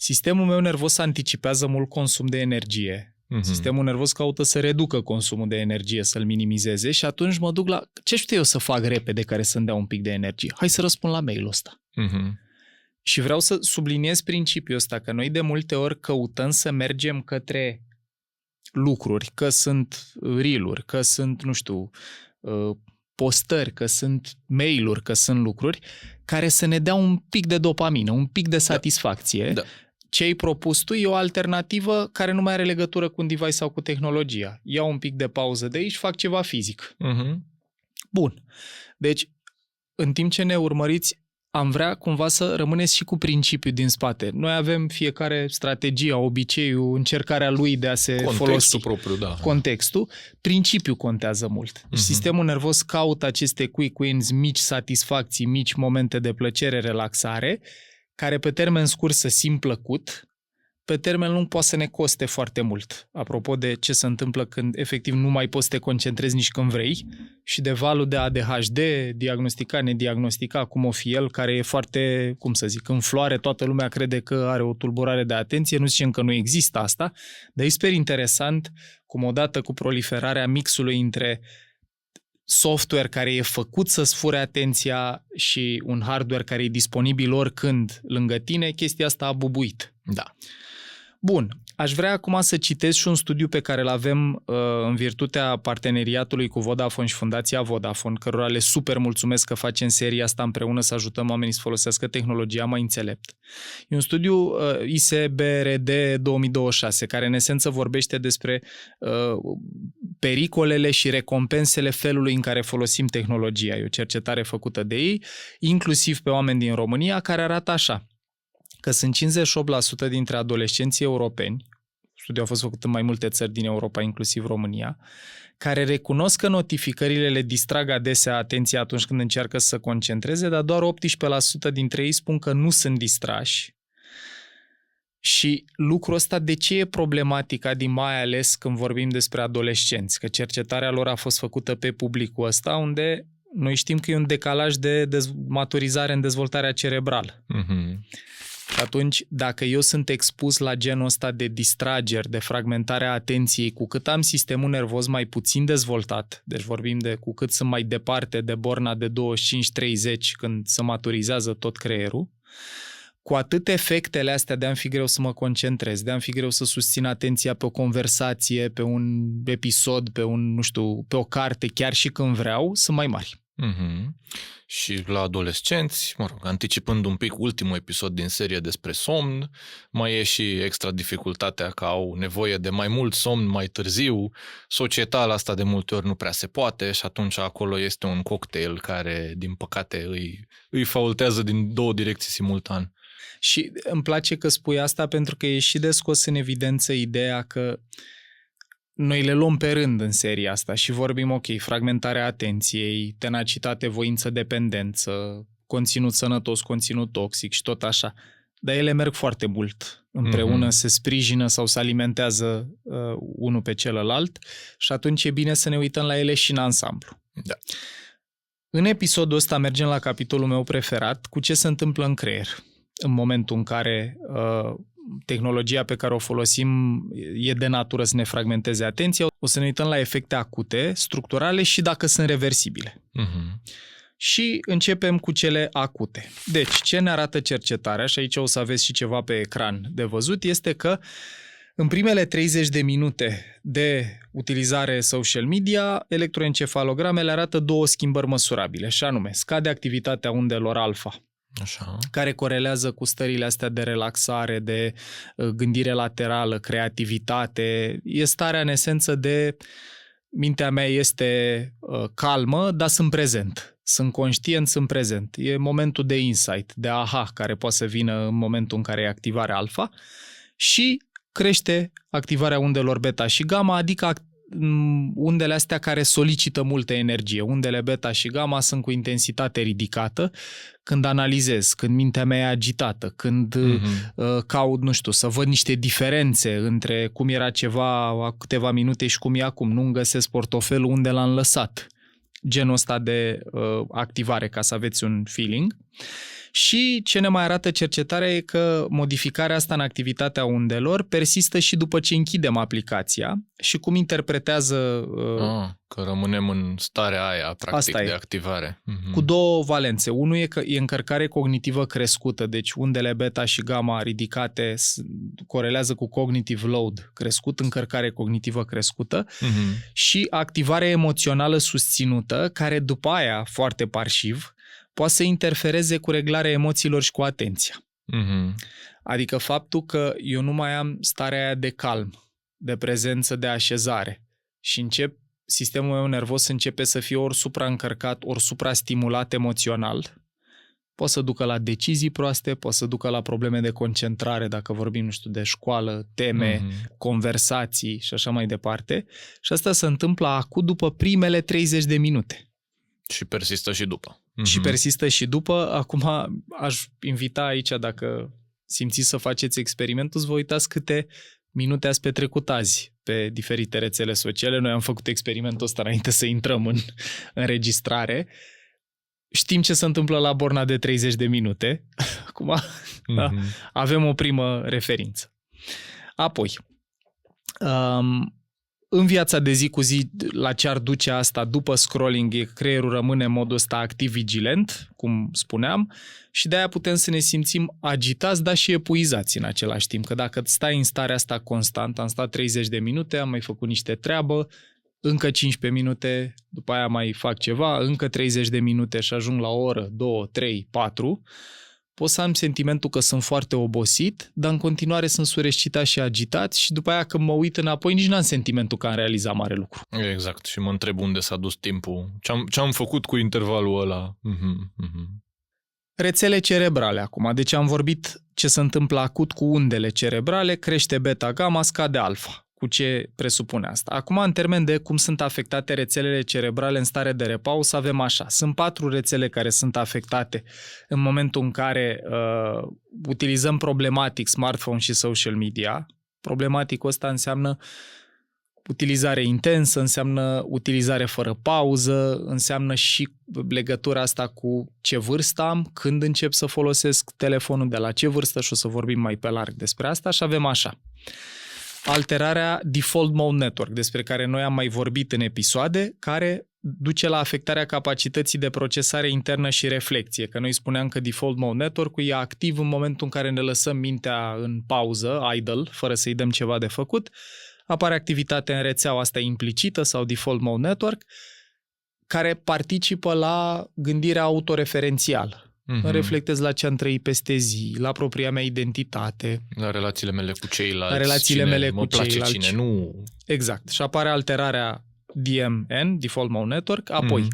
sistemul meu nervos anticipează mult consum de energie. Sistemul nervos caută să reducă consumul de energie, să-l minimizeze și atunci mă duc la ce știu eu să fac repede care să-mi dea un pic de energie. Hai să răspund la mail-ul ăsta. Și vreau să subliniez principiul ăsta, că noi de multe ori căutăm să mergem către lucruri, că sunt reel-uri, că sunt, nu știu, postări, că sunt mail-uri, că sunt lucruri care să ne dea un pic de dopamină, un pic de satisfacție. Da. Ce ai propus tu e o alternativă care nu mai are legătură cu un device sau cu tehnologia. Iau un pic de pauză de aici, fac ceva fizic. Bun. Deci, în timp ce ne urmăriți, am vrea cumva să rămâneți și cu principiul din spate. Noi avem fiecare strategia, obiceiul, încercarea lui de a se contextul folosi. Propriu, da. Contextul. Principiul contează mult. Sistemul nervos caută aceste quick wins, mici satisfacții, mici momente de plăcere, relaxare, care pe termen scurt să simt plăcut, pe termen lung poate să ne coste foarte mult. Apropo de ce se întâmplă când efectiv nu mai poți să te concentrezi nici când vrei și de valul de ADHD, diagnostica, nediagnostica, cum o fi el, care e foarte, cum să zic, în floare, toată lumea crede că are o tulburare de atenție, nu zicem că nu există asta, dar e super interesant cum odată cu proliferarea mixului între software care e făcut să-ți fure atenția și un hardware care e disponibil oricând lângă tine, chestia asta a bubuit. Da. Bun, aș vrea acum să citesc și un studiu pe care îl avem în virtutea parteneriatului cu Vodafone și Fundația Vodafone, cărora le super mulțumesc că facem seria asta împreună să ajutăm oamenii să folosească tehnologia mai înțelept. E un studiu ISBRD 2026, care în esență vorbește despre pericolele și recompensele felului în care folosim tehnologia. E o cercetare făcută de ei, inclusiv pe oameni din România, care arată așa, că sunt 58% dintre adolescenții europeni, studiul a fost făcut în mai multe țări din Europa, inclusiv România, care recunosc că notificările le distrag adesea atenția atunci când încearcă să se concentreze, dar doar 18% dintre ei spun că nu sunt distrași. Și lucrul ăsta de ce e problematic, mai ales când vorbim despre adolescenți? Că cercetarea lor a fost făcută pe publicul ăsta, unde noi știm că e un decalaj de maturizare în dezvoltarea cerebrală. Mm-hmm. Și atunci, dacă eu sunt expus la genul ăsta de distrageri, de fragmentare a atenției, cu cât am sistemul nervos mai puțin dezvoltat, deci vorbim de cu cât sunt mai departe de borna de 25-30 când se maturizează tot creierul, cu atât efectele astea de a-mi fi greu să mă concentrez, de a-mi fi greu să susțin atenția pe o conversație, pe un episod, pe un, nu știu, pe o carte, chiar și când vreau, sunt mai mari. Mm-hmm. Și la adolescenți, anticipând un pic ultimul episod din serie despre somn, mai e și extra dificultatea că au nevoie de mai mult somn mai târziu, societal asta de multe ori nu prea se poate și atunci acolo este un cocktail care, din păcate, îi faultează din două direcții simultan. Și îmi place că spui asta pentru că e și de scos în evidență ideea că noi le luăm pe rând în seria asta și vorbim, ok, fragmentarea atenției, tenacitate, voință, dependență, conținut sănătos, conținut toxic și tot așa. Dar ele merg foarte mult împreună, se sprijină sau se alimentează unul pe celălalt și atunci e bine să ne uităm la ele și în ansamblu. Da. În episodul ăsta mergem la capitolul meu preferat, cu ce se întâmplă în creier în momentul în care tehnologia pe care o folosim e de natură să ne fragmenteze atenția. O să ne uităm la efecte acute, structurale și dacă sunt reversibile. Mm-hmm. Și începem cu cele acute. Deci, ce ne arată cercetarea, și aici o să aveți și ceva pe ecran de văzut, este că în primele 30 de minute de utilizare social media, electroencefalogramele arată două schimbări măsurabile, și anume, scade activitatea undelor alfa, Așa. care corelează cu stările astea de relaxare, de gândire laterală, creativitate. E starea în esență de mintea mea este calmă, dar sunt prezent. Sunt conștient, sunt prezent. E momentul de insight, de aha, care poate să vină în momentul în care e activarea alfa și crește activarea undelor beta și gamma, adică undele astea care solicită multă energie. Undele beta și gamma sunt cu intensitate ridicată când analizez, când mintea mea e agitată, când caut, nu știu, să văd niște diferențe între cum era ceva a câteva minute și cum e acum. Nu-mi găsesc portofelul unde l-am lăsat. Genul ăsta de activare, ca să aveți un feeling. Și ce ne mai arată cercetarea e că modificarea asta în activitatea undelor persistă și după ce închidem aplicația și cum interpretează... Că rămânem în starea aia, practic, de activare. Cu două valențe. Unul e că e încărcare cognitivă crescută, deci undele beta și gamma ridicate corelează cu cognitive load crescut, încărcare cognitivă crescută și activare emoțională susținută, care după aia, foarte parșiv, poate să interfereze cu reglarea emoțiilor și cu atenția. Adică faptul că eu nu mai am starea aia de calm, de prezență, de așezare și sistemul meu nervos începe să fie ori supraîncărcat, ori suprastimulat emoțional, poate să ducă la decizii proaste, poate să ducă la probleme de concentrare, dacă vorbim, nu știu, de școală, teme, conversații și așa mai departe. Și asta se întâmplă acut după primele 30 de minute. Și persistă și după. Și persistă și după. Acum aș invita aici, dacă simțiți să faceți experimentul, vă uitați câte minute ați petrecut azi pe diferite rețele sociale. Noi am făcut experimentul ăsta înainte să intrăm în înregistrare. Știm ce se întâmplă la borna de 30 de minute. Acum avem o primă referință. Apoi, în viața de zi cu zi, la ce ar duce asta după scrolling, creierul rămâne în modul ăsta activ, vigilent, cum spuneam, și de-aia putem să ne simțim agitați, dar și epuizați în același timp. Că dacă stai în starea asta constant, am stat 30 de minute, am mai făcut niște treabă, încă 15 minute, după aia mai fac ceva, încă 30 de minute și ajung la o oră, 2, 3, 4, pot să am sentimentul că sunt foarte obosit, dar în continuare sunt surescitat și agitat și după aia când mă uit înapoi nici n-am sentimentul că am realizat mare lucru. Exact, și mă întreb unde s-a dus timpul, ce-am făcut cu intervalul ăla. Rețele cerebrale acum, deci am vorbit ce se întâmplă acut cu undele cerebrale, crește beta-gamma, scade alfa. Cu ce presupune asta? Acum, în termen de cum sunt afectate rețelele cerebrale în stare de repaus, avem așa. Sunt 4 rețele care sunt afectate în momentul în care utilizăm problematic smartphone și social media. Problematicul ăsta înseamnă utilizare intensă, înseamnă utilizare fără pauză, înseamnă și legătura asta cu ce vârstă am, când încep să folosesc telefonul, de la ce vârstă, și o să vorbim mai pe larg despre asta, și avem așa. Alterarea Default Mode Network, despre care noi am mai vorbit în episoade, care duce la afectarea capacității de procesare internă și reflexie. Că noi spuneam că Default Mode Network-ul e activ în momentul în care ne lăsăm mintea în pauză, idle, fără să-i dăm ceva de făcut. Apare activitatea în rețeaua asta implicită sau Default Mode Network, care participă la gândirea autoreferențială. Reflectez la ce am trăit peste zi, la propria mea identitate. La relațiile mele cu ceilalți. La relațiile mele cu ceilalți. Cine nu. Exact. Și apare alterarea DMN, Default Mode Network. Apoi,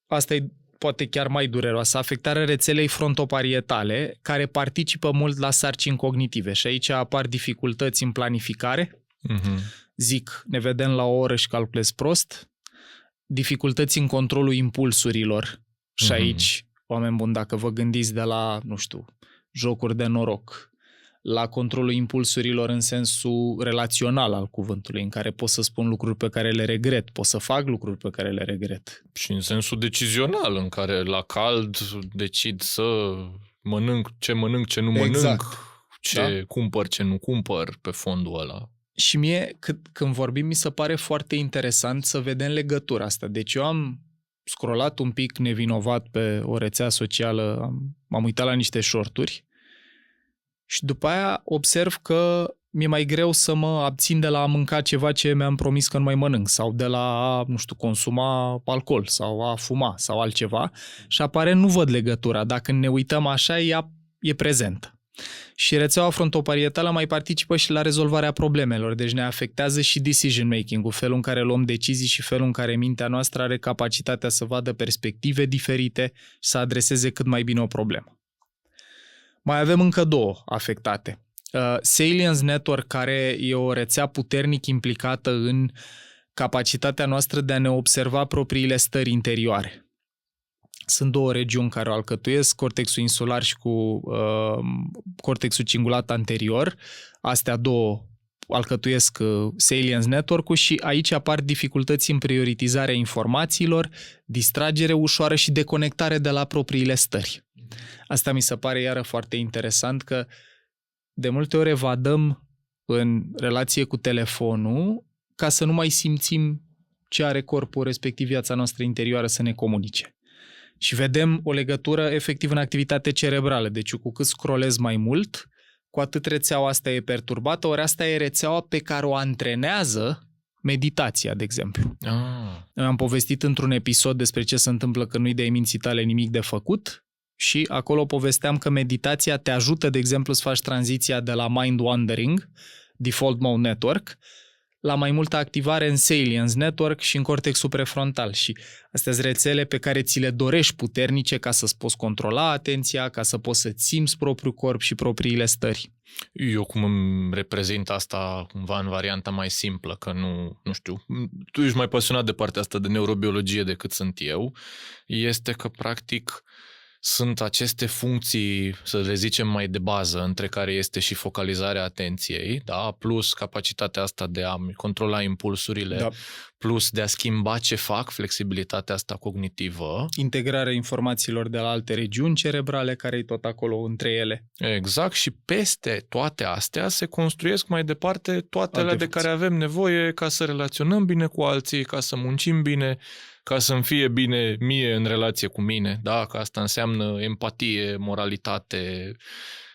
asta e poate chiar mai dureroasă, afectarea rețelei frontoparietale, care participă mult la sarcini cognitive. Și aici apar dificultăți în planificare. Zic, ne vedem la o oră și calculez prost. Dificultăți în controlul impulsurilor. Și aici, oameni buni, dacă vă gândiți de la, nu știu, jocuri de noroc, la controlul impulsurilor în sensul relațional al cuvântului, în care pot să spun lucruri pe care le regret, pot să fac lucruri pe care le regret. Și în sensul decizional, în care la cald decid să mănânc, ce nu mănânc, ce cumpăr, ce nu cumpăr pe fondul ăla. Și mie, când vorbim, mi se pare foarte interesant să vedem legătura asta. Deci eu am scrollat un pic nevinovat pe o rețea socială, m-am uitat la niște shorturi și după aia observ că mi-e mai greu să mă abțin de la a mânca ceva ce mi-am promis că nu mai mănânc sau de la a, nu știu, consuma alcool sau a fuma sau altceva și apare nu văd legătura. Dacă ne uităm așa, ea e prezentă. Și rețeaua frontoparietală mai participă și la rezolvarea problemelor, deci ne afectează și decision making-ul, felul în care luăm decizii și felul în care mintea noastră are capacitatea să vadă perspective diferite și să adreseze cât mai bine o problemă. Mai avem încă 2 afectate. Salience Network, care e o rețea puternic implicată în capacitatea noastră de a ne observa propriile stări interioare. Sunt 2 regiuni care o alcătuiesc, cortexul insular și cu cortexul cingulat anterior. Astea 2 alcătuiesc Salience Network-ul și aici apar dificultăți în prioritizarea informațiilor, distragere ușoară și deconectare de la propriile stări. Asta mi se pare iară foarte interesant, că de multe ori evadăm în relație cu telefonul ca să nu mai simțim ce are corpul, respectiv viața noastră interioară, să ne comunice. Și vedem o legătură efectiv în activitate cerebrală. Deci cu cât scrollez mai mult, cu atât rețeaua asta e perturbată, ori asta e rețeaua pe care o antrenează meditația, de exemplu. Am povestit într-un episod despre ce se întâmplă când nu-i dai minții tale nimic de făcut și acolo povesteam că meditația te ajută, de exemplu, să faci tranziția de la mind wandering, Default Mode Network, la mai multă activare în Salience Network și în cortexul prefrontal. Și astea sunt rețele pe care ți le dorești puternice ca să-ți poți controla atenția, ca să poți să-ți simți propriul corp și propriile stări. Eu cum îmi reprezint asta cumva în varianta mai simplă, că nu știu, tu ești mai pasionat de partea asta de neurobiologie decât sunt eu, este că practic sunt aceste funcții, să le zicem mai de bază, între care este și focalizarea atenției, da? Plus capacitatea asta de a controla impulsurile, plus de a schimba ce fac, flexibilitatea asta cognitivă. Integrarea informațiilor de la alte regiuni cerebrale, care e tot acolo între ele. Exact, și peste toate astea se construiesc mai departe toate alea de care avem nevoie ca să relaționăm bine cu alții, ca să muncim bine, ca să-mi fie bine mie în relație cu mine, da? Că asta înseamnă empatie, moralitate,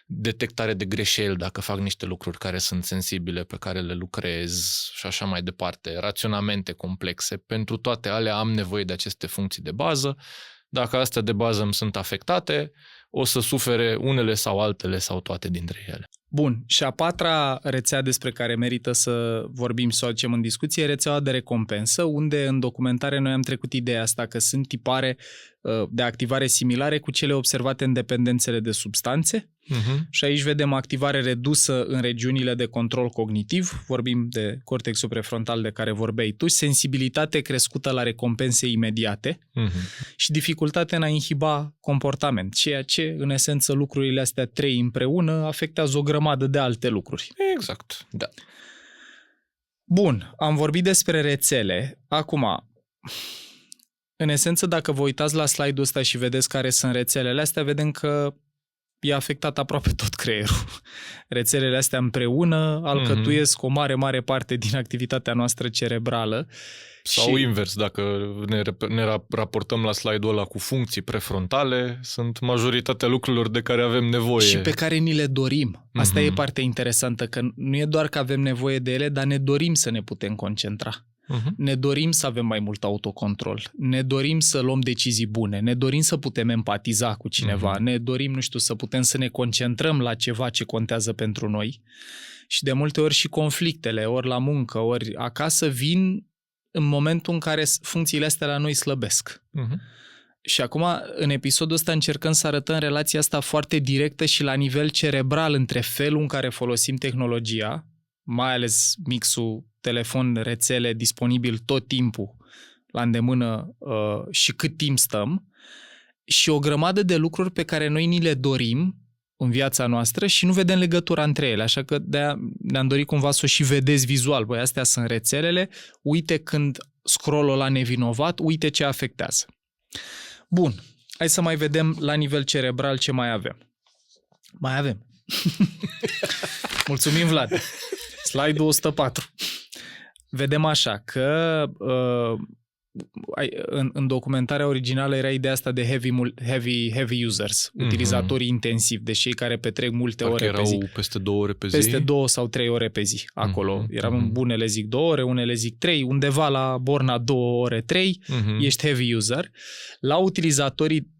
detectare de greșeli dacă fac niște lucruri care sunt sensibile, pe care le lucrez și așa mai departe, raționamente complexe. Pentru toate alea am nevoie de aceste funcții de bază. Dacă astea de bază îmi sunt afectate, o să sufere unele sau altele sau toate dintre ele. Bun, și a patra rețea despre care merită să vorbim, să o aducem în discuție, e rețeaua de recompensă, unde în documentare noi am trecut ideea asta că sunt tipare de activare similare cu cele observate în dependențele de substanțe. Și aici vedem activare redusă în regiunile de control cognitiv, vorbim de cortexul prefrontal de care vorbeai tu, sensibilitate crescută la recompense imediate și dificultate în a inhiba comportament, ceea ce, în esență, lucrurile astea trei împreună afectează o grămadă de alte lucruri. Exact, da. Bun, am vorbit despre rețele. Acum, în esență, dacă vă uitați la slide-ul ăsta și vedeți care sunt rețelele astea, vedem că e afectat aproape tot creierul. Rețelele astea împreună alcătuiesc o mare parte din activitatea noastră cerebrală. Sau invers, dacă ne raportăm la slide-ul ăla cu funcții prefrontale, sunt majoritatea lucrurilor de care avem nevoie. Și pe care ni le dorim. Asta e partea interesantă, că nu e doar că avem nevoie de ele, dar ne dorim să ne putem concentra. Ne dorim să avem mai mult autocontrol, ne dorim să luăm decizii bune, ne dorim să putem empatiza cu cineva, ne dorim, nu știu, să putem să ne concentrăm la ceva ce contează pentru noi. Și de multe ori și conflictele, ori la muncă, ori acasă, vin în momentul în care funcțiile astea la noi slăbesc. Și acum, în episodul ăsta, încercăm să arătăm relația asta foarte directă și la nivel cerebral între felul în care folosim tehnologia, mai ales mixul telefon, rețele, disponibil tot timpul la îndemână și cât timp stăm, și o grămadă de lucruri pe care noi ni le dorim în viața noastră și nu vedem legătura între ele, așa că de-aia ne-am dorit cumva să o și vedeți vizual. Băi, astea sunt rețelele, uite când scroll-ul ăla nevinovat, uite ce afectează. Bun, hai să mai vedem la nivel cerebral ce mai avem. Mai avem. Mulțumim, Vlad. Slide-ul 104. Vedem așa că în documentarea originală era ideea asta de heavy users, utilizatorii intensivi, deci cei care petrec multe ore pe zi. Erau peste 2 ore pe zi? Peste 2 sau 3 ore pe zi acolo. Eram unele zic 2 ore, unele zic 3, undeva la borna 2 ore 3, ești heavy user. La utilizatorii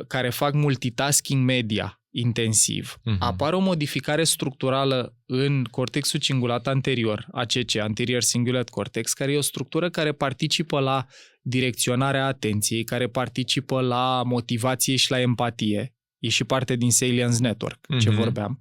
care fac multitasking media intensiv, apare o modificare structurală în cortexul cingulat anterior, ACC, Anterior Cingulate Cortex, care e o structură care participă la direcționarea atenției, care participă la motivație și la empatie. E și parte din Salience Network, ce vorbeam.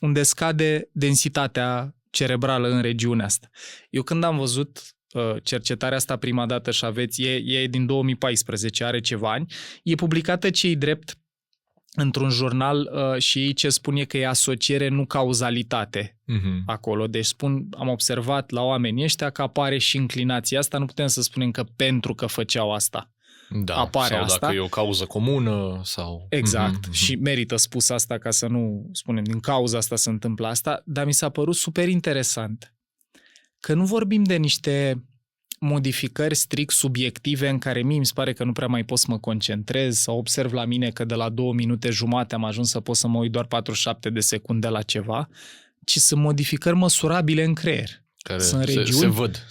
Unde scade densitatea cerebrală în regiunea asta. Eu când am văzut cercetarea asta prima dată și aveți, e din 2014, are ceva ani, e publicată ce-i drept într-un jurnal și ei ce spun e că e asociere, nu cauzalitate acolo. Deci am observat la oamenii ăștia că apare și inclinația asta, nu putem să spunem că pentru că făceau asta. Da, apare sau asta. Dacă e o cauză comună sau... Exact, și merită spus asta ca să nu spunem din cauza asta se întâmplă asta, dar mi s-a părut super interesant că nu vorbim de niște modificări strict subiective în care mie mi se pare că nu prea mai pot să mă concentrez sau observ la mine că de la 2 minute jumate am ajuns să pot să mă uit doar 47 de secunde la ceva, ci sunt modificări măsurabile în creier. Care sunt regiuni se văd.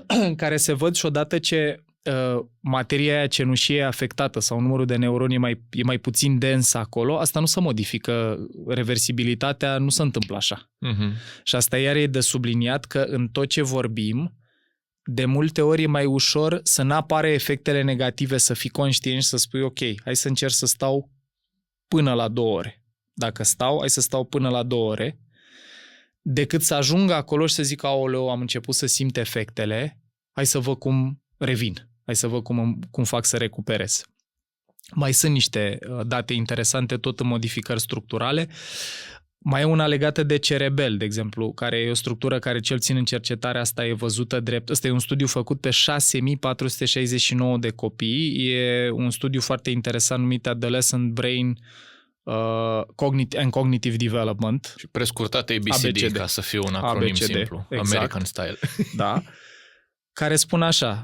în care se văd și odată ce materia aia cenușie e afectată sau numărul de neuroni e mai puțin dens acolo, asta nu se modifică, reversibilitatea nu se întâmplă așa. Și asta iar e de subliniat că în tot ce vorbim, de multe ori e mai ușor să n-apare efectele negative, să fii conștient și să spui ok, hai să încerc să stau până la 2 ore. Dacă stau, hai să stau până la 2 ore, decât să ajung acolo și să zic aoleu, am început să simt efectele, hai să văd cum revin. Hai să văd cum fac să recuperez. Mai sunt niște date interesante, tot în modificări structurale. Mai e una legată de cerebel, de exemplu, care e o structură care, cel puțin în cercetarea asta, e văzută drept. Ăsta e un studiu făcut pe 6.469 de copii. E un studiu foarte interesant numit Adolescent Brain and Cognitive Development. Și prescurtat ABCD, ca să fie un acronim simplu. Exact. American style. Da. Care spun așa,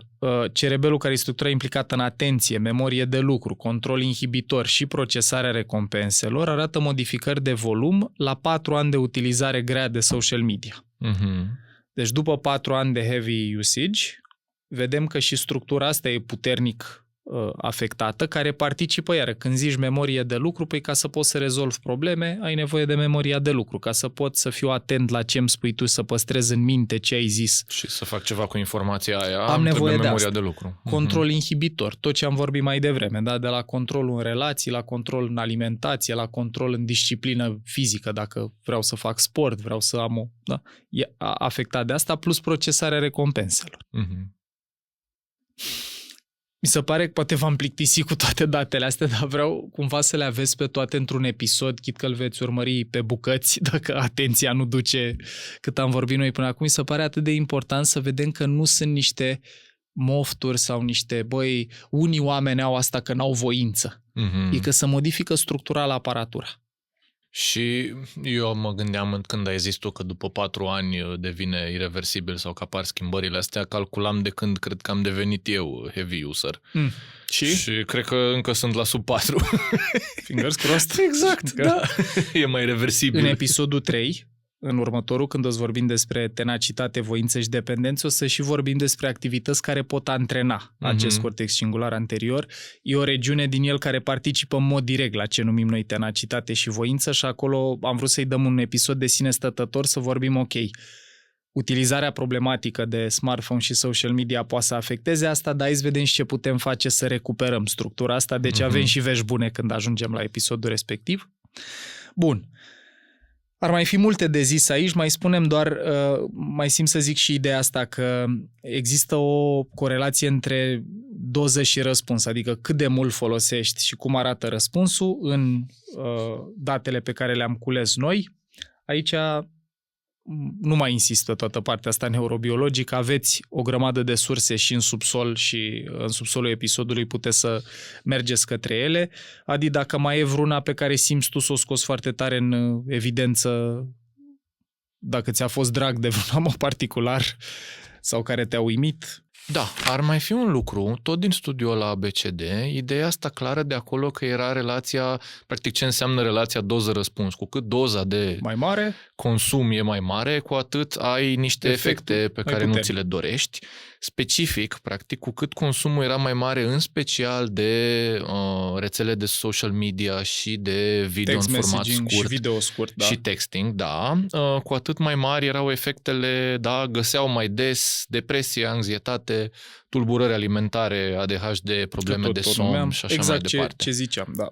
cerebelul, care e structura implicată în atenție, memorie de lucru, control inhibitor și procesarea recompenselor, arată modificări de volum la 4 ani de utilizare grea de social media. Deci după 4 ani de heavy usage, vedem că și structura asta e puternic afectată, care participă, iar când zici memorie de lucru, păi ca să poți să rezolvi probleme, ai nevoie de memoria de lucru, ca să poți să fiu atent la ce îmi spui tu, să păstrez în minte ce ai zis. Și să fac ceva cu informația aia, am nevoie de memoria asta. De lucru. Control inhibitor, tot ce am vorbit mai devreme, da? De la controlul în relații, la control în alimentație, la control în disciplină fizică, dacă vreau să fac sport, vreau să am o... Da? E afectat de asta, plus procesarea recompenselor. Mi se pare că poate v-am plictisit cu toate datele astea, dar vreau cumva să le aveți pe toate într-un episod, chit că îl veți urmări pe bucăți, dacă atenția nu duce cât am vorbit noi până acum. Mi se pare atât de important să vedem că nu sunt niște mofturi sau niște, unii oameni au asta că n-au voință. E că se modifică structural aparatura. Și eu mă gândeam când ai zis tu că după 4 ani devine irreversibil sau că apar schimbările astea, calculam de când cred că am devenit eu heavy user. Și cred că încă sunt la sub 4. Fingers crossed. Exact, da. E mai reversibil. În episodul 3, în următorul, când o să vorbim despre tenacitate, voință și dependență, o să și vorbim despre activități care pot antrena acest cortex cingular anterior. E o regiune din el care participă în mod direct la ce numim noi tenacitate și voință și acolo am vrut să-i dăm un episod de sine stătător să vorbim, utilizarea problematică de smartphone și social media poate să afecteze asta, dar hai să vedem și ce putem face să recuperăm structura asta, deci avem și vești bune când ajungem la episodul respectiv. Bun. Ar mai fi multe de zis aici, mai spunem doar, mai simt să zic și ideea asta că există o corelație între doză și răspuns, adică cât de mult folosești și cum arată răspunsul în datele pe care le-am cules noi. Aici nu mai insistă toată partea asta neurobiologică, aveți o grămadă de surse și în subsol și în subsolul episodului puteți să mergeți către ele. Adi, dacă mai e vreuna pe care simți tu să o scoți foarte tare în evidență, dacă ți-a fost drag de vreun om particular sau care te-a uimit? Da, ar mai fi un lucru, tot din studiul la ABCD, ideea asta clară de acolo că era relația, practic ce înseamnă relația doză-răspuns. Cu cât doza de mai mare, consum e mai mare, cu atât ai niște efecte pe care nu ți le dorești. Specific, practic, cu cât consumul era mai mare, în special de rețele de social media și de video text în format scurt scurt și video scurt, da. Și texting, da, cu atât mai mari erau efectele, da, găseau mai des depresie, anxietate, tulburări alimentare, ADHD, probleme de somn și așa exact mai departe. Ce ziceam, da.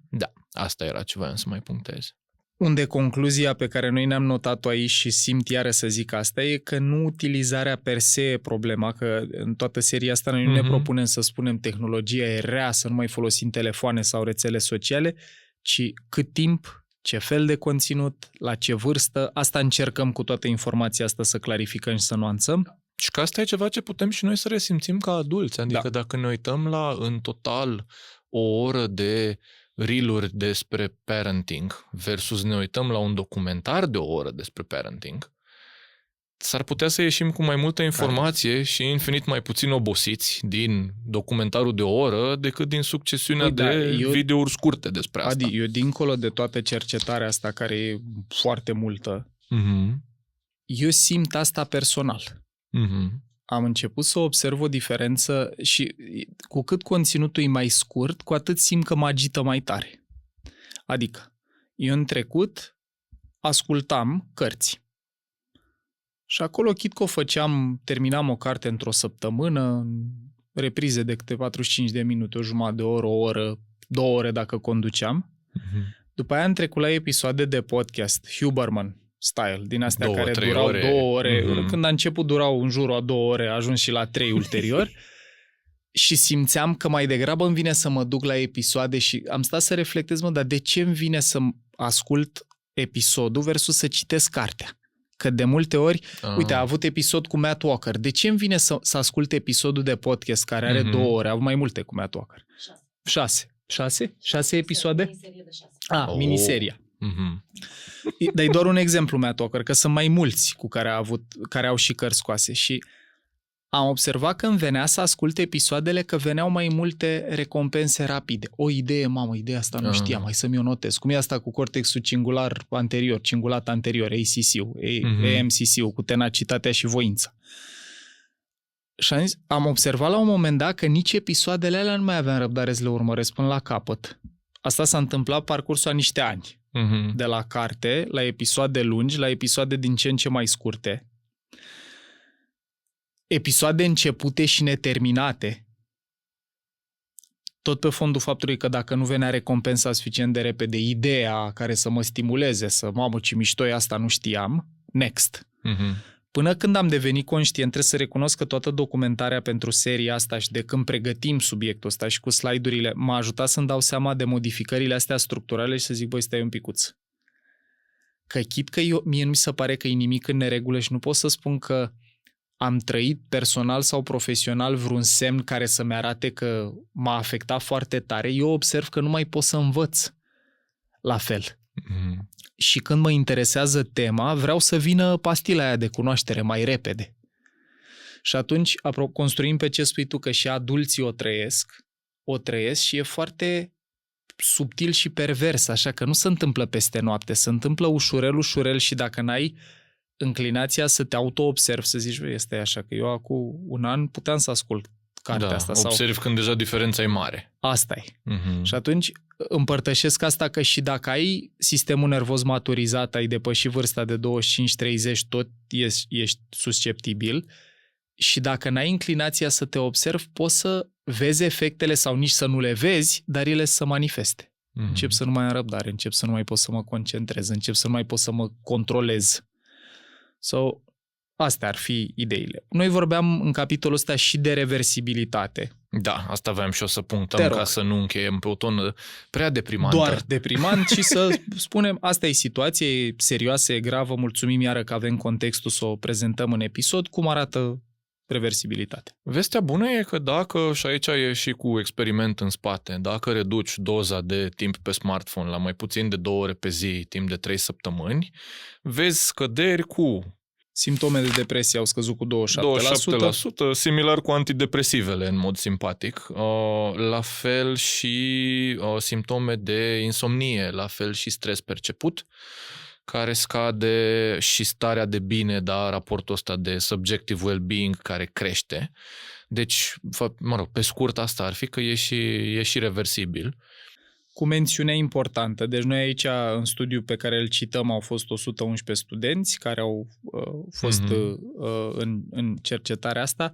Da, asta era ce voiam să mai punctez. Unde concluzia pe care noi ne-am notat-o aici și simt iară să zic asta e că nu utilizarea per se e problema, că în toată seria asta noi nu ne propunem să spunem tehnologia e rea, să nu mai folosim telefoane sau rețele sociale, ci cât timp, ce fel de conținut, la ce vârstă, asta încercăm cu toată informația asta să clarificăm și să nuanțăm. Și că asta e ceva ce putem și noi să resimțim ca adulți, adică dacă ne uităm la în total o oră de reel-uri despre parenting versus ne uităm la un documentar de o oră despre parenting, s-ar putea să ieșim cu mai multă informație și infinit mai puțin obosiți din documentarul de o oră decât din succesiunea videouri scurte despre asta. Adi, eu dincolo de toată cercetarea asta, care e foarte multă, eu simt asta personal. Am început să observ o diferență și cu cât conținutul e mai scurt, cu atât simt că mă agită mai tare. Adică, eu în trecut ascultam cărți. Și acolo, chit că terminam o carte într-o săptămână, reprize de câte 45 de minute, o jumătate de oră, o oră, 2 ore dacă conduceam. După aia am trecut la episoade de podcast, Huberman style, din astea care durau 2 ore. Când a început durau în jurul a 2 ore, a ajuns și la 3 ulterior. Și simțeam că mai degrabă îmi vine să mă duc la episoade și am stat să reflectez, dar de ce îmi vine să ascult episodul versus să citesc cartea? Că de multe ori, uite, a avut episod cu Matt Walker. De ce îmi vine să ascult episodul de podcast care are 2 ore? Au mai multe cu Matt Walker. 6. 6 episoade? Miniserie de 6. Miniseria. Dar e doar un exemplu, Matt Walker, că sunt mai mulți cu care au și cărți scoase și am observat că îmi venea să ascult episoadele că veneau mai multe recompense rapide. O idee, mamă, ideea asta nu știam, hai să mi-o notez. Cum e asta cu cortexul cingulat anterior, ACC-ul, AMCC-ul, cu tenacitatea și voința. Și am observat la un moment dat că nici episoadele alea nu mai aveam răbdare să le urmăresc până la capăt. Asta s-a întâmplat parcursul a niște ani. De la carte, la episoade lungi, la episoade din ce în ce mai scurte. Episoade începute și neterminate, tot pe fondul faptului că dacă nu venea recompensa suficient de repede, ideea care să mă stimuleze, mamă, ce mișto e asta, nu știam, next. Până când am devenit conștient, trebuie să recunosc că toată documentarea pentru seria asta și de când pregătim subiectul ăsta și cu slide-urile, m-a ajutat să-mi dau seama de modificările astea structurale și să zic, băi, stai un picuț. Că chit că mie nu mi se pare că e nimic în neregulă și nu pot să spun că am trăit personal sau profesional vreun semn care să-mi arate că m-a afectat foarte tare, eu observ că nu mai pot să învăț la fel. Și când mă interesează tema, vreau să vină pastila aia de cunoaștere mai repede. Și atunci, construim pe ce spui tu, că și adulții o trăiesc și e foarte subtil și pervers, așa că nu se întâmplă peste noapte, se întâmplă ușurel și dacă n-ai înclinația să te auto-observi, să zici, este așa, că eu acum un an puteam să ascult cartea asta. Observi când deja diferența e mare. Asta e. Și atunci împărtășesc asta că și dacă ai sistemul nervos maturizat, ai depășit vârsta de 25-30, tot ești susceptibil și dacă n-ai înclinația să te observi, poți să vezi efectele sau nici să nu le vezi, dar ele să manifeste. Încep să nu mai am răbdare, încep să nu mai pot să mă concentrez, încep să nu mai pot să mă controlez. Astea ar fi ideile. Noi vorbeam în capitolul ăsta și de reversibilitate. Da, asta voiam și eu să punctăm ca să nu încheiem pe o tonă prea deprimantă. Doar deprimant și să spunem, asta e situație, e serioasă, e gravă, mulțumim iară că avem contextul să o prezentăm în episod, cum arată reversibilitate. Vestea bună e că dacă, și aici e și cu experiment în spate, dacă reduci doza de timp pe smartphone la mai puțin de 2 ore pe zi, timp de 3 săptămâni, vezi scăderi cu... Simptome de depresie au scăzut cu 27%. Similar cu antidepresivele, în mod simpatic. La fel și simptome de insomnie, la fel și stres perceput, care scade, și starea de bine, dar raportul ăsta de subjective well-being care crește. Deci, pe scurt, asta ar fi că e și reversibil. Cu mențiunea importantă. Deci noi aici, în studiul pe care îl cităm, au fost 111 studenți care au fost în cercetarea asta.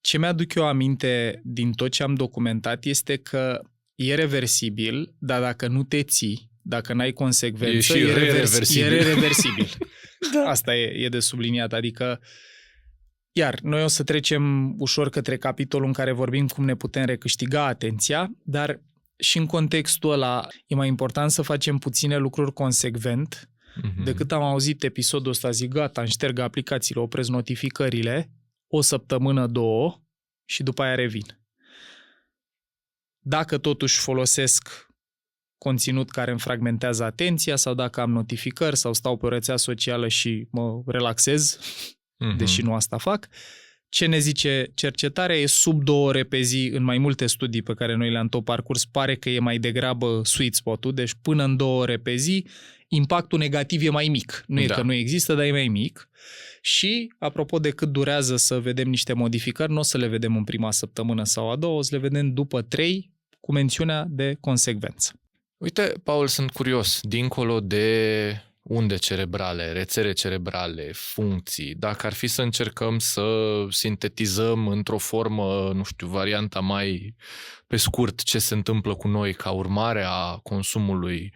Ce mi-aduc eu aminte din tot ce am documentat este că e reversibil, dar dacă nu te ții, dacă n-ai consecvență, e reversibil. Da. Asta e de subliniat. Adică, iar noi o să trecem ușor către capitolul în care vorbim cum ne putem recâștiga atenția, dar și în contextul ăla e mai important să facem puține lucruri consecvent decât am auzit episodul ăsta, zic gata, îmi șterg aplicațiile, opresc notificările, o săptămână, 2 și după aia revin. Dacă totuși folosesc conținut care îmi fragmentează atenția sau dacă am notificări sau stau pe o rețea socială și mă relaxez, deși nu asta fac, ce ne zice cercetarea e sub 2 ore pe zi în mai multe studii pe care noi le-am tot parcurs, pare că e mai degrabă sweet spot-ul, deci până în 2 ore pe zi impactul negativ e mai mic. Nu e că nu există, dar e mai mic. Și, apropo de cât durează să vedem niște modificări, nu o să le vedem în prima săptămână sau a doua, o să le vedem după 3, cu mențiunea de consecvență. Uite, Paul, sunt curios, dincolo de unde cerebrale, rețele cerebrale, funcții, dacă ar fi să încercăm să sintetizăm într-o formă, nu știu, varianta mai pe scurt ce se întâmplă cu noi ca urmare a consumului,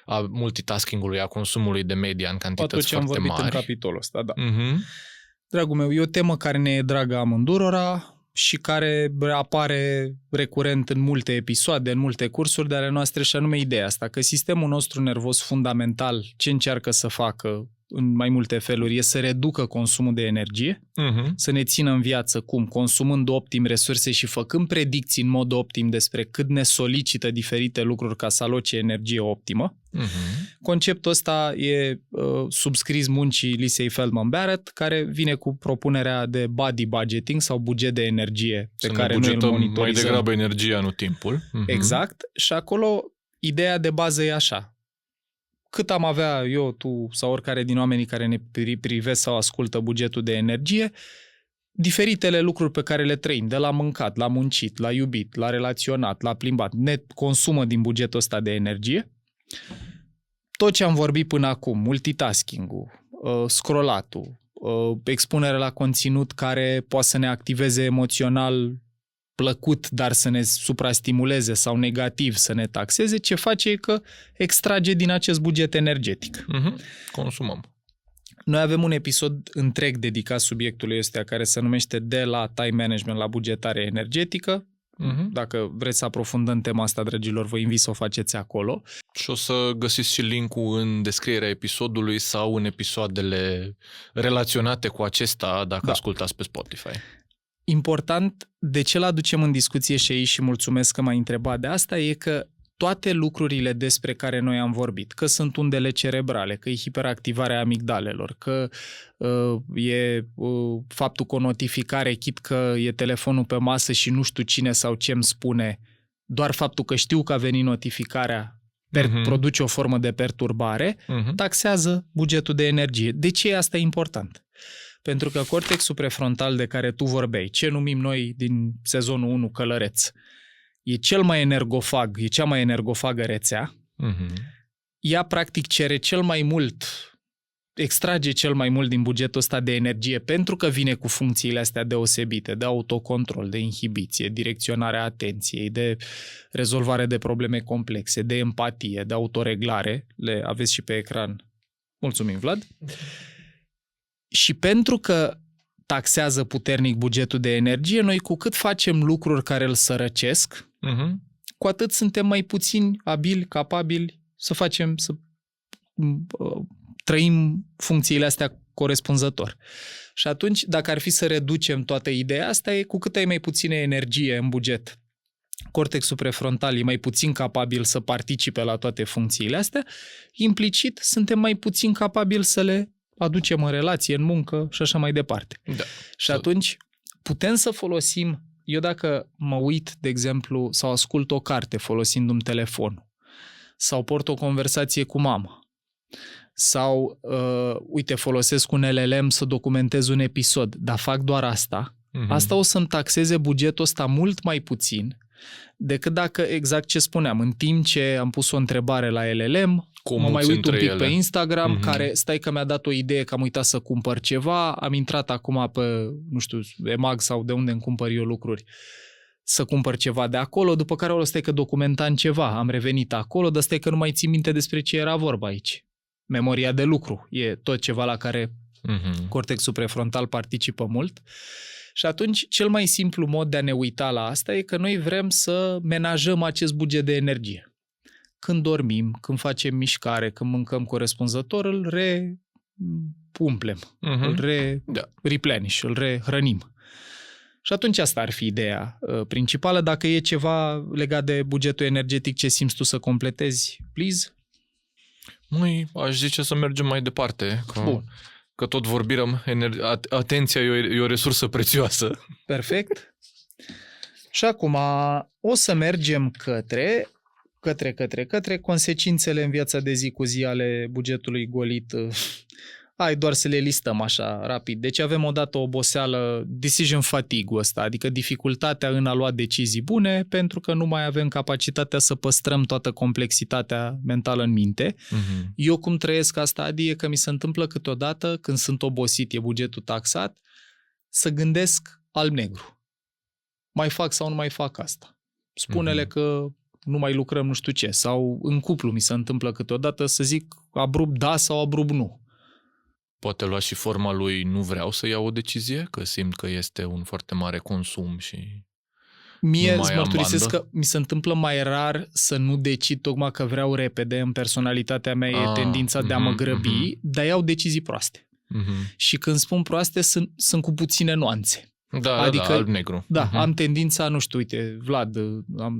a multitasking-ului, a consumului de media în cantități foarte mari. Tot ce am vorbit în capitolul ăsta, da. Dragul meu, e o temă care ne e dragă amândurora, și care apare recurent în multe episoade, în multe cursuri de ale noastre, și anume ideea asta, că sistemul nostru nervos fundamental, ce încearcă să facă în mai multe feluri, e să reducă consumul de energie, să ne țină în viață cum? Consumând optim resurse și făcând predicții în mod optim despre cât ne solicită diferite lucruri ca să aloce energie optimă. Conceptul ăsta e subscris muncii Lisei Feldman Barrett, care vine cu propunerea de body budgeting sau buget de energie pe care noi îl monitorizăm. Mai degrabă energia, nu timpul. Exact. Și acolo ideea de bază e așa. Cât am avea eu, tu sau oricare din oamenii care ne privesc sau ascultă bugetul de energie, diferitele lucruri pe care le trăim, de la mâncat, la muncit, la iubit, la relaționat, la plimbat, ne consumă din bugetul ăsta de energie. Tot ce am vorbit până acum, multitasking-ul, scrollatul, expunerea la conținut care poate să ne activeze emoțional plăcut, dar să ne suprastimuleze sau negativ să ne taxeze, ce face e că extrage din acest buget energetic. Consumăm. Noi avem un episod întreg dedicat subiectului ăsta care se numește De la time management la bugetare energetică. Dacă vreți să aprofundăm tema asta, dragilor, vă invit să o faceți acolo. Și o să găsiți și link-ul în descrierea episodului sau în episoadele relaționate cu acesta, dacă ascultați pe Spotify. Important, de ce l-aducem în discuție și aici și mulțumesc că m-ai întrebat de asta, e că toate lucrurile despre care noi am vorbit, că sunt undele cerebrale, că e hiperactivarea amigdalelor, că faptul că o notificare, chit că e telefonul pe masă și nu știu cine sau ce îmi spune, doar faptul că știu că a venit notificarea produce o formă de perturbare, taxează bugetul de energie. De ce e asta important? Pentru că cortexul prefrontal de care tu vorbeai, ce numim noi din sezonul 1 călăreț, e cel mai energofag, e cea mai energofagă rețea. Ea practic cere cel mai mult, extrage cel mai mult din bugetul ăsta de energie, pentru că vine cu funcțiile astea deosebite, de autocontrol, de inhibiție, direcționarea atenției, de rezolvare de probleme complexe, de empatie, de autoreglare. Le aveți și pe ecran. Mulțumim, Vlad. Și pentru că taxează puternic bugetul de energie, noi cu cât facem lucruri care îl sărăcesc, cu atât suntem mai puțin abili, capabili să trăim funcțiile astea corespunzător. Și atunci, dacă ar fi să reducem toată ideea asta, e cu cât ai mai puțină energie în buget, cortexul prefrontal e mai puțin capabil să participe la toate funcțiile astea, implicit suntem mai puțin capabili să le aducem în relație, în muncă și așa mai departe. Da. Și atunci putem să folosim, eu dacă mă uit, de exemplu, sau ascult o carte folosindu-mi telefonul, sau port o conversație cu mama, sau, folosesc un LLM să documentez un episod, dar fac doar asta, asta o să-mi taxeze bugetul ăsta mult mai puțin decât dacă, exact ce spuneam, în timp ce am pus o întrebare la LLM, mă mai uit un pic pe Instagram, care, stai că mi-a dat o idee că am uitat să cumpăr ceva, am intrat acum pe, nu știu, EMAG sau de unde îmi cumpăr eu lucruri, să cumpăr ceva de acolo, după care o stai că documentam ceva, am revenit acolo, dar stai că nu mai țin minte despre ce era vorba aici. Memoria de lucru e tot ceva la care cortexul prefrontal participă mult. Și atunci, cel mai simplu mod de a ne uita la asta e că noi vrem să menajăm acest buget de energie. Când dormim, când facem mișcare, când mâncăm corespunzător, îl reumplem, îl replenish, îl rehrănim. Și atunci asta ar fi ideea principală. Dacă e ceva legat de bugetul energetic, ce simți tu să completezi, please? Măi, aș zice să mergem mai departe. Că tot vorbim, atenția e o resursă prețioasă. Perfect. Și acum o să mergem către consecințele în viața de zi cu zi ale bugetului golit. Hai doar să le listăm așa rapid. Deci avem odată oboseală, decision fatigue-ul ăsta, adică dificultatea în a lua decizii bune pentru că nu mai avem capacitatea să păstrăm toată complexitatea mentală în minte. Eu cum trăiesc asta, Adi, e că mi se întâmplă câteodată când sunt obosit, e bugetul taxat, să gândesc alb-negru. Mai fac sau nu mai fac asta? Spune-le că nu mai lucrăm nu știu ce. Sau în cuplu mi se întâmplă câteodată să zic abrupt da sau abrupt nu. poate lua și forma lui nu vreau să iau o decizie, că simt că este un foarte mare consum și... Mie Nu mai îți am mărturisesc bandă? că mi se întâmplă mai rar să nu decid tocmai că vreau repede. În personalitatea mea e tendința de a mă grăbi, dar iau decizii proaste. Și când spun proaste, sunt cu puține nuanțe. Da, Adică- da, alb-negru. Da, am tendința, nu știu, uite, Vlad,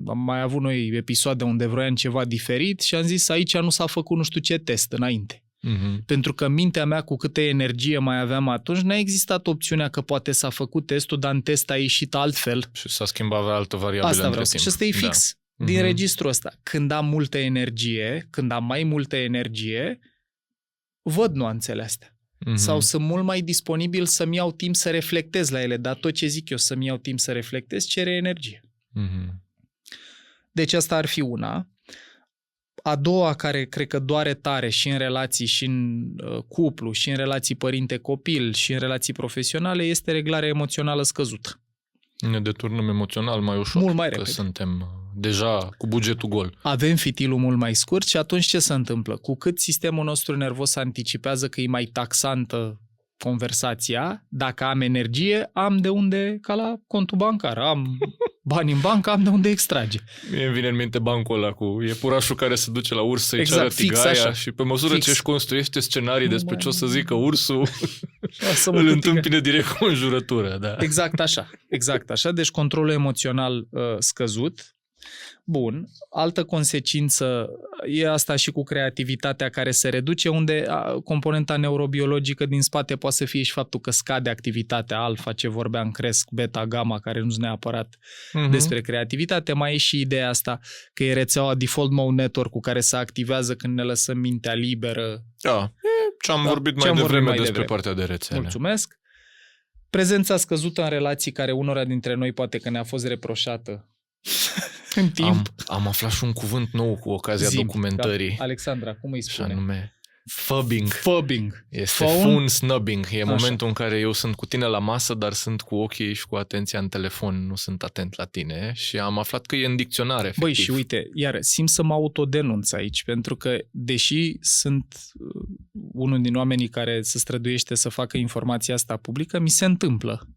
am mai avut noi episoade unde vroiam ceva diferit și am zis aici nu s-a făcut nu știu ce test înainte. Pentru că mintea mea, cu câtă energie mai aveam atunci, n-a existat opțiunea că poate s-a făcut testul, dar în test a ieșit altfel. Și s-a schimbat, avea altă variabilă Asta între vreau timp. să. Și asta e fix din Mhm. registrul ăsta. Când am multă energie, când am mai multă energie, văd nuanțele astea. Sau sunt mult mai disponibil să-mi iau timp să reflectez la ele, dar tot ce zic eu să-mi iau timp să reflectez cere energie. Deci asta ar fi una. A doua, care cred că doare tare și în relații, și în cuplu, și în relații părinte-copil, și în relații profesionale, este reglarea emoțională scăzută. Ne deturnăm emoțional mai ușor. Mult mai că repede. suntem deja cu bugetul gol. Avem fitilul mult mai scurt și atunci ce se întâmplă? Cu cât sistemul nostru nervos anticipează că e mai taxantă conversația, dacă am energie, am de unde, ca la contul bancar, am bani în bancă, am de unde extrage. Mie îmi vine în minte bancul ăla cu iepurașul care se duce la urs să-i Exact, ceară fix tigaia așa. și pe măsură Fix. ce își construiește scenarii despre ce o să zică ursul, O să mă îl câtică. întâmpine direct cu o înjurătură. Da. Exact așa. Deci controlul emoțional scăzut. Bun. Altă consecință e asta și cu creativitatea care se reduce, unde componenta neurobiologică din spate poate să fie și faptul că scade activitatea alfa, ce vorbeam, cresc beta, gamma, care nu sunt neapărat despre creativitate. Mai e și ideea asta că e rețeaua default mode network cu care se activează când ne lăsăm mintea liberă. Da. Ce-am Da, vorbit ce-am mai vorbit devreme mai despre devreme. partea de rețele. Mulțumesc. Prezența scăzută în relații care unora dintre noi poate că ne-a fost reproșată în timp. Am aflat și un cuvânt nou cu ocazia Zim, documentării. Da. Alexandra, cum îi Și spune? anume fubbing. Fubbing. Este Phone? phone snubbing. E Așa. momentul în care eu sunt cu tine la masă, dar sunt cu ochii și cu atenția în telefon, nu sunt atent la tine și am aflat că e în dicționar, efectiv. Băi, și uite, iar simt să mă autodenunț aici, pentru că, deși sunt unul din oamenii care se străduiește să facă informația asta publică, mi se întâmplă.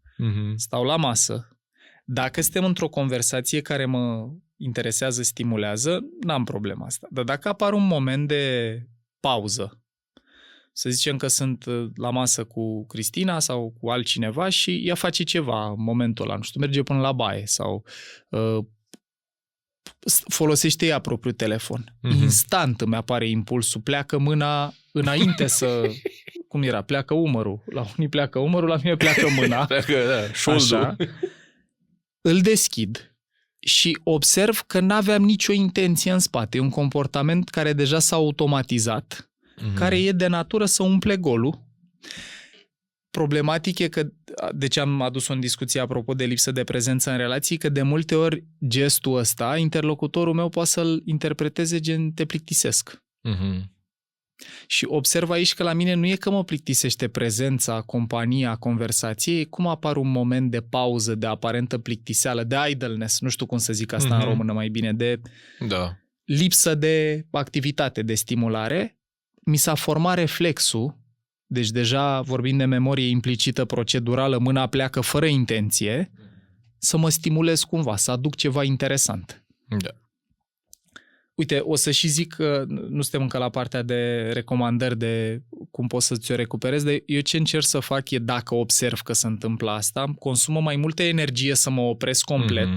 Stau la masă. Dacă suntem într-o conversație care mă interesează, stimulează, n-am problema asta. Dar dacă apare un moment de pauză, să zicem că sunt la masă cu Cristina sau cu altcineva și ea face ceva în momentul ăla, nu știu, merge până la baie sau folosește ea propriul telefon. Instant îmi apare impulsul, pleacă mâna înainte să... Cum era? Pleacă umărul. La unii pleacă umărul, la mine pleacă mâna. Pleacă, da, șoldul. Așa. Îl deschid și observ că n-aveam nicio intenție în spate. E un comportament care deja s-a automatizat, care e de natură să umple golul. Problematic e că, de ce am adus-o în discuție apropo de lipsă de prezență în relații, că de multe ori gestul ăsta, interlocutorul meu poate să-l interpreteze gen te plictisesc. Și observ aici că la mine nu e că mă plictisește prezența, compania, conversației, e cum apar un moment de pauză, de aparentă plictiseală, de idleness, nu știu cum să zic asta în română mai bine, de lipsă de activitate, de stimulare. Mi s-a format reflexul, deci deja vorbind de memorie implicită procedurală, mâna pleacă fără intenție, să mă stimulez cumva, să aduc ceva interesant. Da. Uite, o să și zic că nu suntem încă la partea de recomandări de cum poți să ți-o recuperezi, dar eu ce încerc să fac e, dacă observ că se întâmplă asta, consumă mai multă energie să mă opresc complet,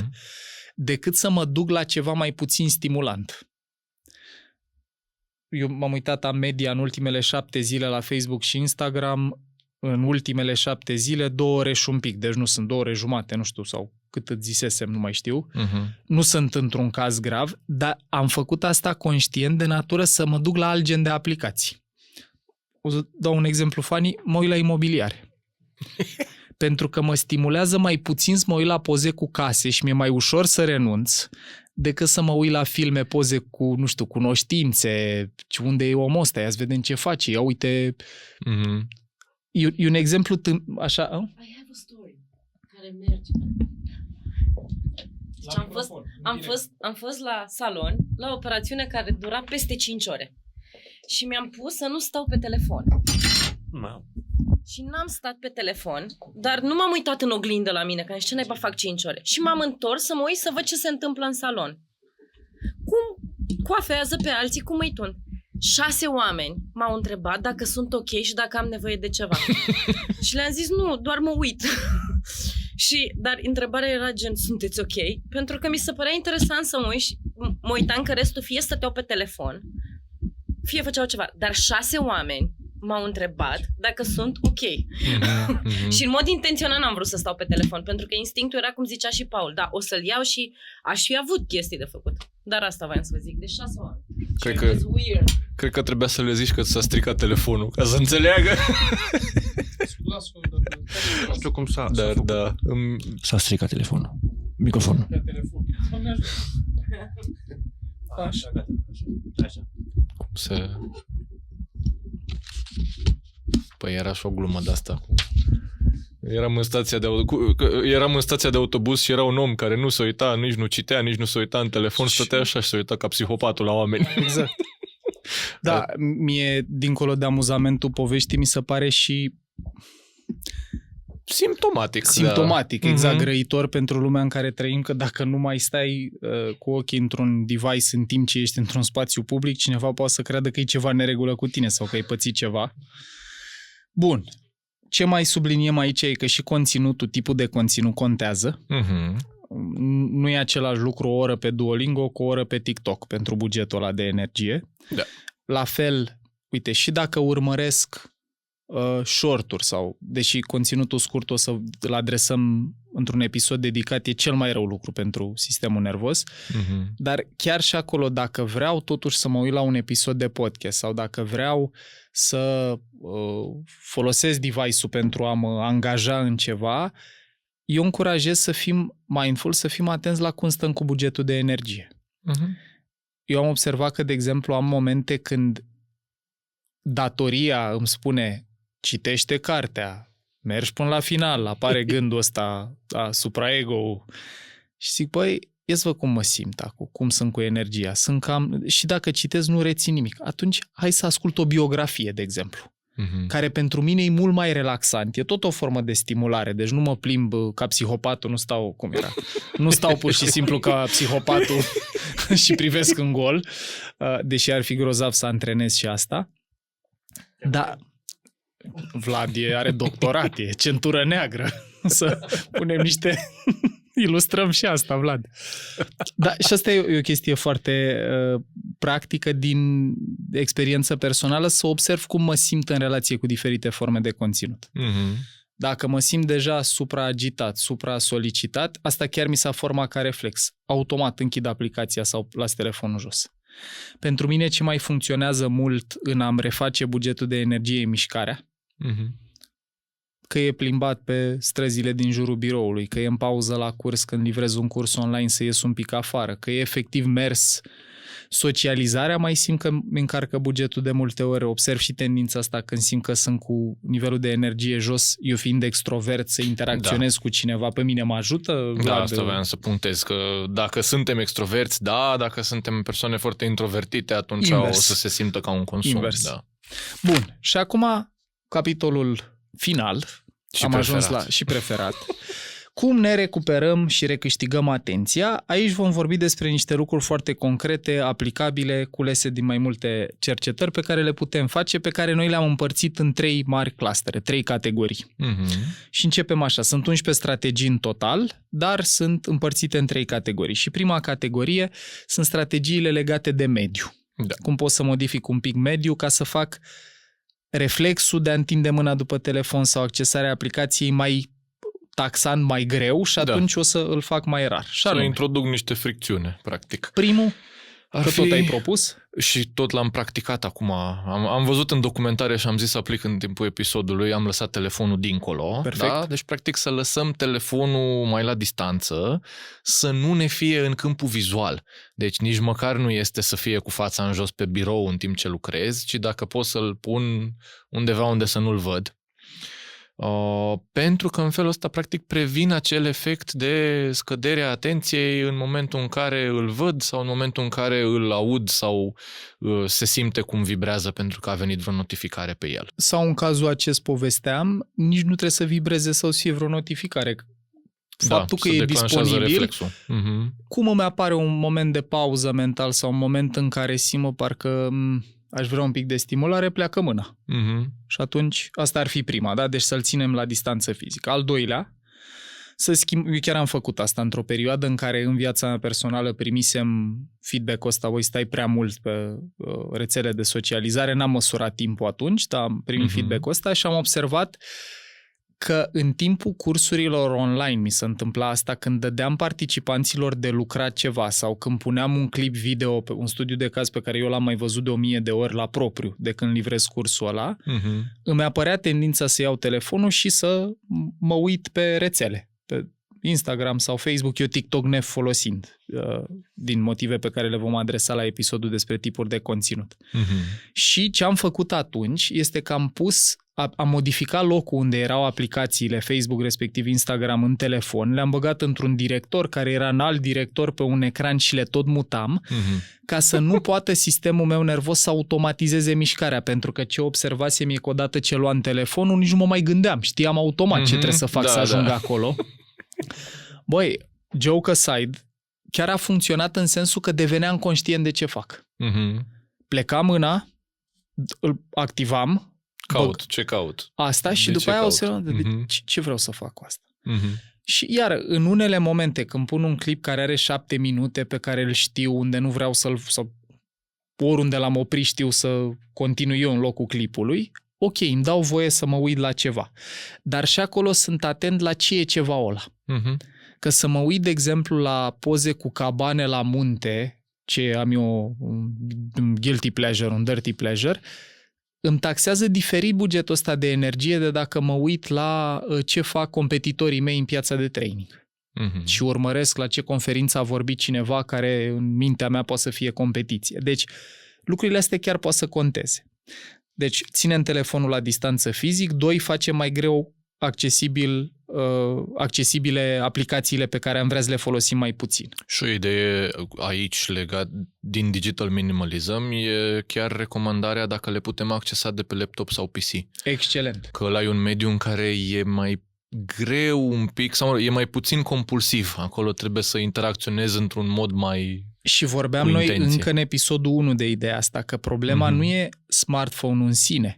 decât să mă duc la ceva mai puțin stimulant. Eu m-am uitat la media în ultimele 7 zile la Facebook și Instagram, în ultimele 7 zile 2 ore și un pic, deci nu sunt 2 ore jumate, nu știu, sau cât îți zisesem, nu mai știu. Nu sunt într-un caz grav, dar am făcut asta conștient de natură să mă duc la alt gen de aplicații. O să dau un exemplu funny, mă uit la imobiliare. Pentru că mă stimulează mai puțin să mă uit la poze cu case și mi-e mai ușor să renunț decât să mă uit la filme, poze cu, nu știu, cunoștințe, unde e omul ăsta, ia să vedem ce face, ia uite... E un exemplu așa... I have a story care merge. Deci am fost la salon, la o operațiune care dura peste 5 ore. Și mi-am pus să nu stau pe telefon. Și n-am stat pe telefon, dar nu m-am uitat în oglindă la mine, că ce naiba fac 5 ore. Și m-am întors să mă uit să văd ce se întâmplă în salon. Cum coafează pe alții, cum îi tun. 6 oameni m-au întrebat dacă sunt ok și dacă am nevoie de ceva. Și le-am zis, nu, doar mă uit. Dar întrebarea era gen, sunteți ok? Pentru că mi se părea interesant să mă uit și mă uitam că restul fie stăteau pe telefon, fie făceau ceva. Dar 6 oameni m-au întrebat dacă sunt ok. Și în mod intenționat n-am vrut să stau pe telefon, pentru că instinctul era, cum zicea și Paul, da, o să-l iau și aș fi avut chestii de făcut. Dar asta voiam să vă zic, de 6 oameni. Cred că trebuia să le zici că ți-a stricat telefonul, ca să înțeleagă. Nu știu cum s-a Dar făcut. da, S-a stricat telefonul. Microfonul. Așa. cum se... Păi era și o glumă de-asta cu... Eram în stația de autobuz și era un om care nu se uita, nici nu citea, nici nu se uita în telefon, stătea așa și se uita ca psihopatul la oameni. Exact. Da, mie, dincolo de amuzamentul poveștii, mi se pare și Simptomatic, exact, Mhm. grăitor pentru lumea în care trăim, că dacă nu mai stai cu ochii într-un device în timp ce ești într-un spațiu public, cineva poate să creadă că e ceva în neregulă cu tine sau că ai pățit ceva. Bun. Ce mai subliniem aici e că și conținutul, tipul de conținut contează. Mhm. Nu e același lucru o oră pe Duolingo cu o oră pe TikTok pentru bugetul ăla de energie. Da. La fel, uite, și dacă urmăresc short-uri sau, deși conținutul scurt o să îl adresăm într-un episod dedicat, e cel mai rău lucru pentru sistemul nervos, Mhm. dar chiar și acolo, dacă vreau totuși să mă uit la un episod de podcast sau dacă vreau să folosesc device-ul pentru a mă angaja în ceva, eu încurajez să fim mindful, să fim atenți la cum stăm cu bugetul de energie. Mhm. Eu am observat că, de exemplu, am momente când datoria îmi spune citește cartea, mergi până la final, apare gândul ăsta, supraego și zic, băi, ia să văd cum mă simt acum, cum sunt cu energia. Sunt cam... Și dacă citesc, nu rețin nimic. Atunci, hai să ascult o biografie, de exemplu, Mhm. care pentru mine e mult mai relaxant. E tot o formă de stimulare, deci nu mă plimb ca psihopatul, nu stau, cum era, nu stau pur și simplu ca psihopatul și privesc în gol, deși ar fi grozav să antrenez și asta. Da, Vlad are doctorat, e centură neagră. Să punem niște... Ilustrăm și asta, Vlad. Da, și asta e o chestie foarte practică din experiență personală, să observ cum mă simt în relație cu diferite forme de conținut. Mhm. Dacă mă simt deja supra-agitat, supra-solicitat, asta chiar mi s-a format ca reflex. Automat închid aplicația sau las telefonul jos. Pentru mine ce mai funcționează mult în a-mi reface bugetul de energie e mișcarea. Mhm. Că e plimbat pe străzile din jurul biroului, că e în pauză la curs când livrez un curs online să ies un pic afară, că e efectiv mers. Socializarea mai simt că mi încarcă bugetul de multe ori. Observ și tendința asta când simt că sunt cu nivelul de energie jos, eu fiind extrovert, să interacționez cu cineva, pe mine mă ajută? Da, Vlad? asta voiam să punctez, că dacă suntem extroverți, da, dacă suntem persoane foarte introvertite, atunci Invers. o să se simtă ca un consum. Invers. Da. Bun, și acum capitolul final, Și am preferat. ajuns la și preferat. Cum ne recuperăm și recâștigăm atenția? Aici vom vorbi despre niște lucruri foarte concrete, aplicabile, culese din mai multe cercetări pe care le putem face, pe care noi le-am împărțit în 3 mari clustere, 3 categorii. Mhm. Și începem așa, sunt 11 strategii în total, dar sunt împărțite în 3 categorii. Și prima categorie sunt strategiile legate de mediu. Da. Cum pot să modific un pic mediu ca să fac reflexul de a întinde mâna după telefon sau accesarea aplicației mai taxant, mai greu și atunci o să îl fac mai rar. Și Să anume, introduc niște fricțiune, practic. primul, Ar că fi... tot ai propus, Și tot l-am practicat acum. Am văzut în documentare și am zis să aplic în timpul episodului, am lăsat telefonul dincolo. Perfect. Da? Deci, practic, să lăsăm telefonul mai la distanță, să nu ne fie în câmpul vizual. Deci nici măcar nu este să fie cu fața în jos pe birou în timp ce lucrez, ci dacă pot să-l pun undeva unde să nu-l văd. Pentru că în felul ăsta practic previn acel efect de scădere a atenției în momentul în care îl văd sau în momentul în care îl aud sau se simte cum vibrează pentru că a venit vreo notificare pe el. Sau în cazul acest povesteam, nici nu trebuie să vibreze sau să fie vreo notificare. Faptul că e disponibil, reflexul. cum îmi apare un moment de pauză mental sau un moment în care simt parcă aș vrea un pic de stimulare, pleacă mâna. Și atunci, asta ar fi prima, da? Deci să-l ținem la distanță fizică. Al doilea, eu chiar am făcut asta într-o perioadă în care în viața mea personală primisem feedback-ul ăsta, voi stai prea mult pe rețele de socializare, n-am măsurat timpul atunci, dar am primit feedback-ul ăsta și am observat că în timpul cursurilor online mi se întâmpla asta, când dădeam participanților de lucrat ceva sau când puneam un clip video, un studiu de caz pe care eu l-am mai văzut de 1000 de ori la propriu de când livrez cursul ăla, îmi apărea tendința să iau telefonul și să mă uit pe rețele, pe Instagram sau Facebook, eu TikTok nefolosind, din motive pe care le vom adresa la episodul despre tipuri de conținut. Și ce am făcut atunci este că am modificat locul unde erau aplicațiile Facebook, respectiv Instagram, în telefon, le-am băgat într-un director care era în alt director pe un ecran și le tot mutam, ca să nu poată sistemul meu nervos să automatizeze mișcarea, pentru că ce observasem e că odată ce luam telefonul, nici nu mă mai gândeam, știam automat ce trebuie să fac să ajung acolo. Băi, joke aside, chiar a funcționat în sensul că deveneam conștient de ce fac. Plecam mâna, îl activam, ce caut? Asta și după aia o să ce vreau să fac cu asta. Și iar în unele momente când pun un clip care are 7 minute pe care îl știu, unde nu vreau sau oriunde l-am oprit știu să continui eu în locul clipului, ok, îmi dau voie să mă uit la ceva. Dar și acolo sunt atent la ce e ceva ăla. Că să mă uit, de exemplu, la poze cu cabane la munte, ce am eu un guilty pleasure, un dirty pleasure, îmi taxează diferit bugetul ăsta de energie de dacă mă uit la ce fac competitorii mei în piața de training. Și urmăresc la ce conferință a vorbit cineva care în mintea mea poate să fie competiție. Deci lucrurile astea chiar poate să conteze. Deci ținem telefonul la distanță fizic, 2, facem mai greu accesibile aplicațiile pe care am vrea să le folosim mai puțin. Și o idee aici legat din digital minimalism e chiar recomandarea dacă le putem accesa de pe laptop sau PC. Excelent. Că ăla e un mediu în care e mai greu un pic sau e mai puțin compulsiv. Acolo trebuie să interacționezi într-un mod mai și vorbeam noi încă în episodul 1 de ideea asta, că problema nu e smartphone-ul în sine.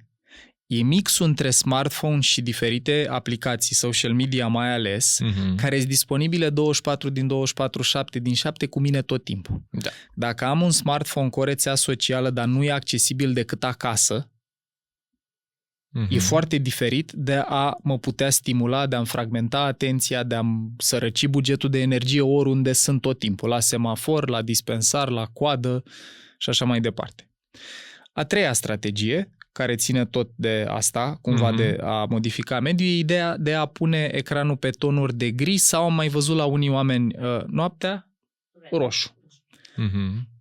E mixul între smartphone și diferite aplicații, social media mai ales, care sunt disponibile 24 din 24, 7 din 7 cu mine tot timpul. Da. Dacă am un smartphone cu o rețea socială, dar nu e accesibil decât acasă, e foarte diferit de a mă putea stimula, de a-mi fragmenta atenția, de a-mi sărăci bugetul de energie oriunde sunt tot timpul, la semafor, la dispensar, la coadă și așa mai departe. A treia strategie, care ține tot de asta, cumva de a modifica mediul, e ideea de a pune ecranul pe tonuri de gri sau am mai văzut la unii oameni noaptea roșu.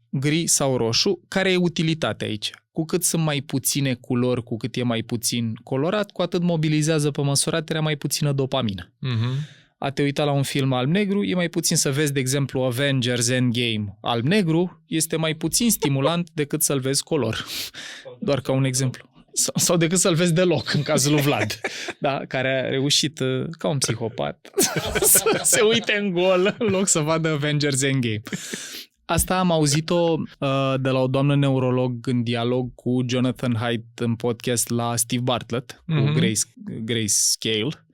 Gri sau roșu. Care e utilitatea aici? Cu cât sunt mai puține culori, cu cât e mai puțin colorat, cu atât mobilizează pe măsuraterea mai puțină dopamină. A te uita la un film alb-negru, e mai puțin să vezi, de exemplu, Avengers Endgame alb-negru, este mai puțin stimulant decât să-l vezi color. Doar ca un exemplu. Sau decât să-l vezi deloc, în cazul lui Vlad, da, care a reușit, ca un psihopat, să se uite în gol în loc să vadă Avengers Endgame. Asta am auzit-o de la o doamnă neurolog în dialog cu Jonathan Haidt în podcast la Steve Bartlett, cu Grace Scale.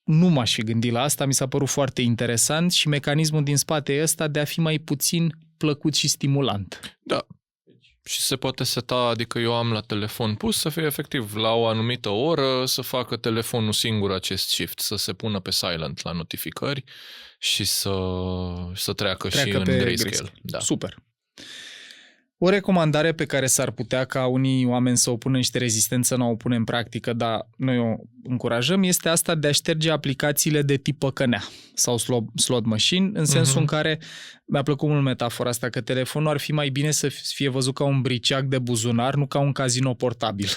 Nu m-aș fi gândit la asta, mi s-a părut foarte interesant și mecanismul din spate e ăsta de a fi mai puțin plăcut și stimulant. Da. Și se poate seta, adică eu am la telefon pus să fie efectiv la o anumită oră să facă telefonul singur acest shift, să se pună pe silent la notificări și să treacă și în grayscale. Da. Super. O recomandare pe care s-ar putea ca unii oameni să o pună niște rezistență, nu o pune în practică, dar noi o încurajăm, este asta de a șterge aplicațiile de tip păcănea sau slot machine, în sensul în care, mi-a plăcut mult metafora asta, că telefonul ar fi mai bine să fie văzut ca un briceac de buzunar, nu ca un casino portabil.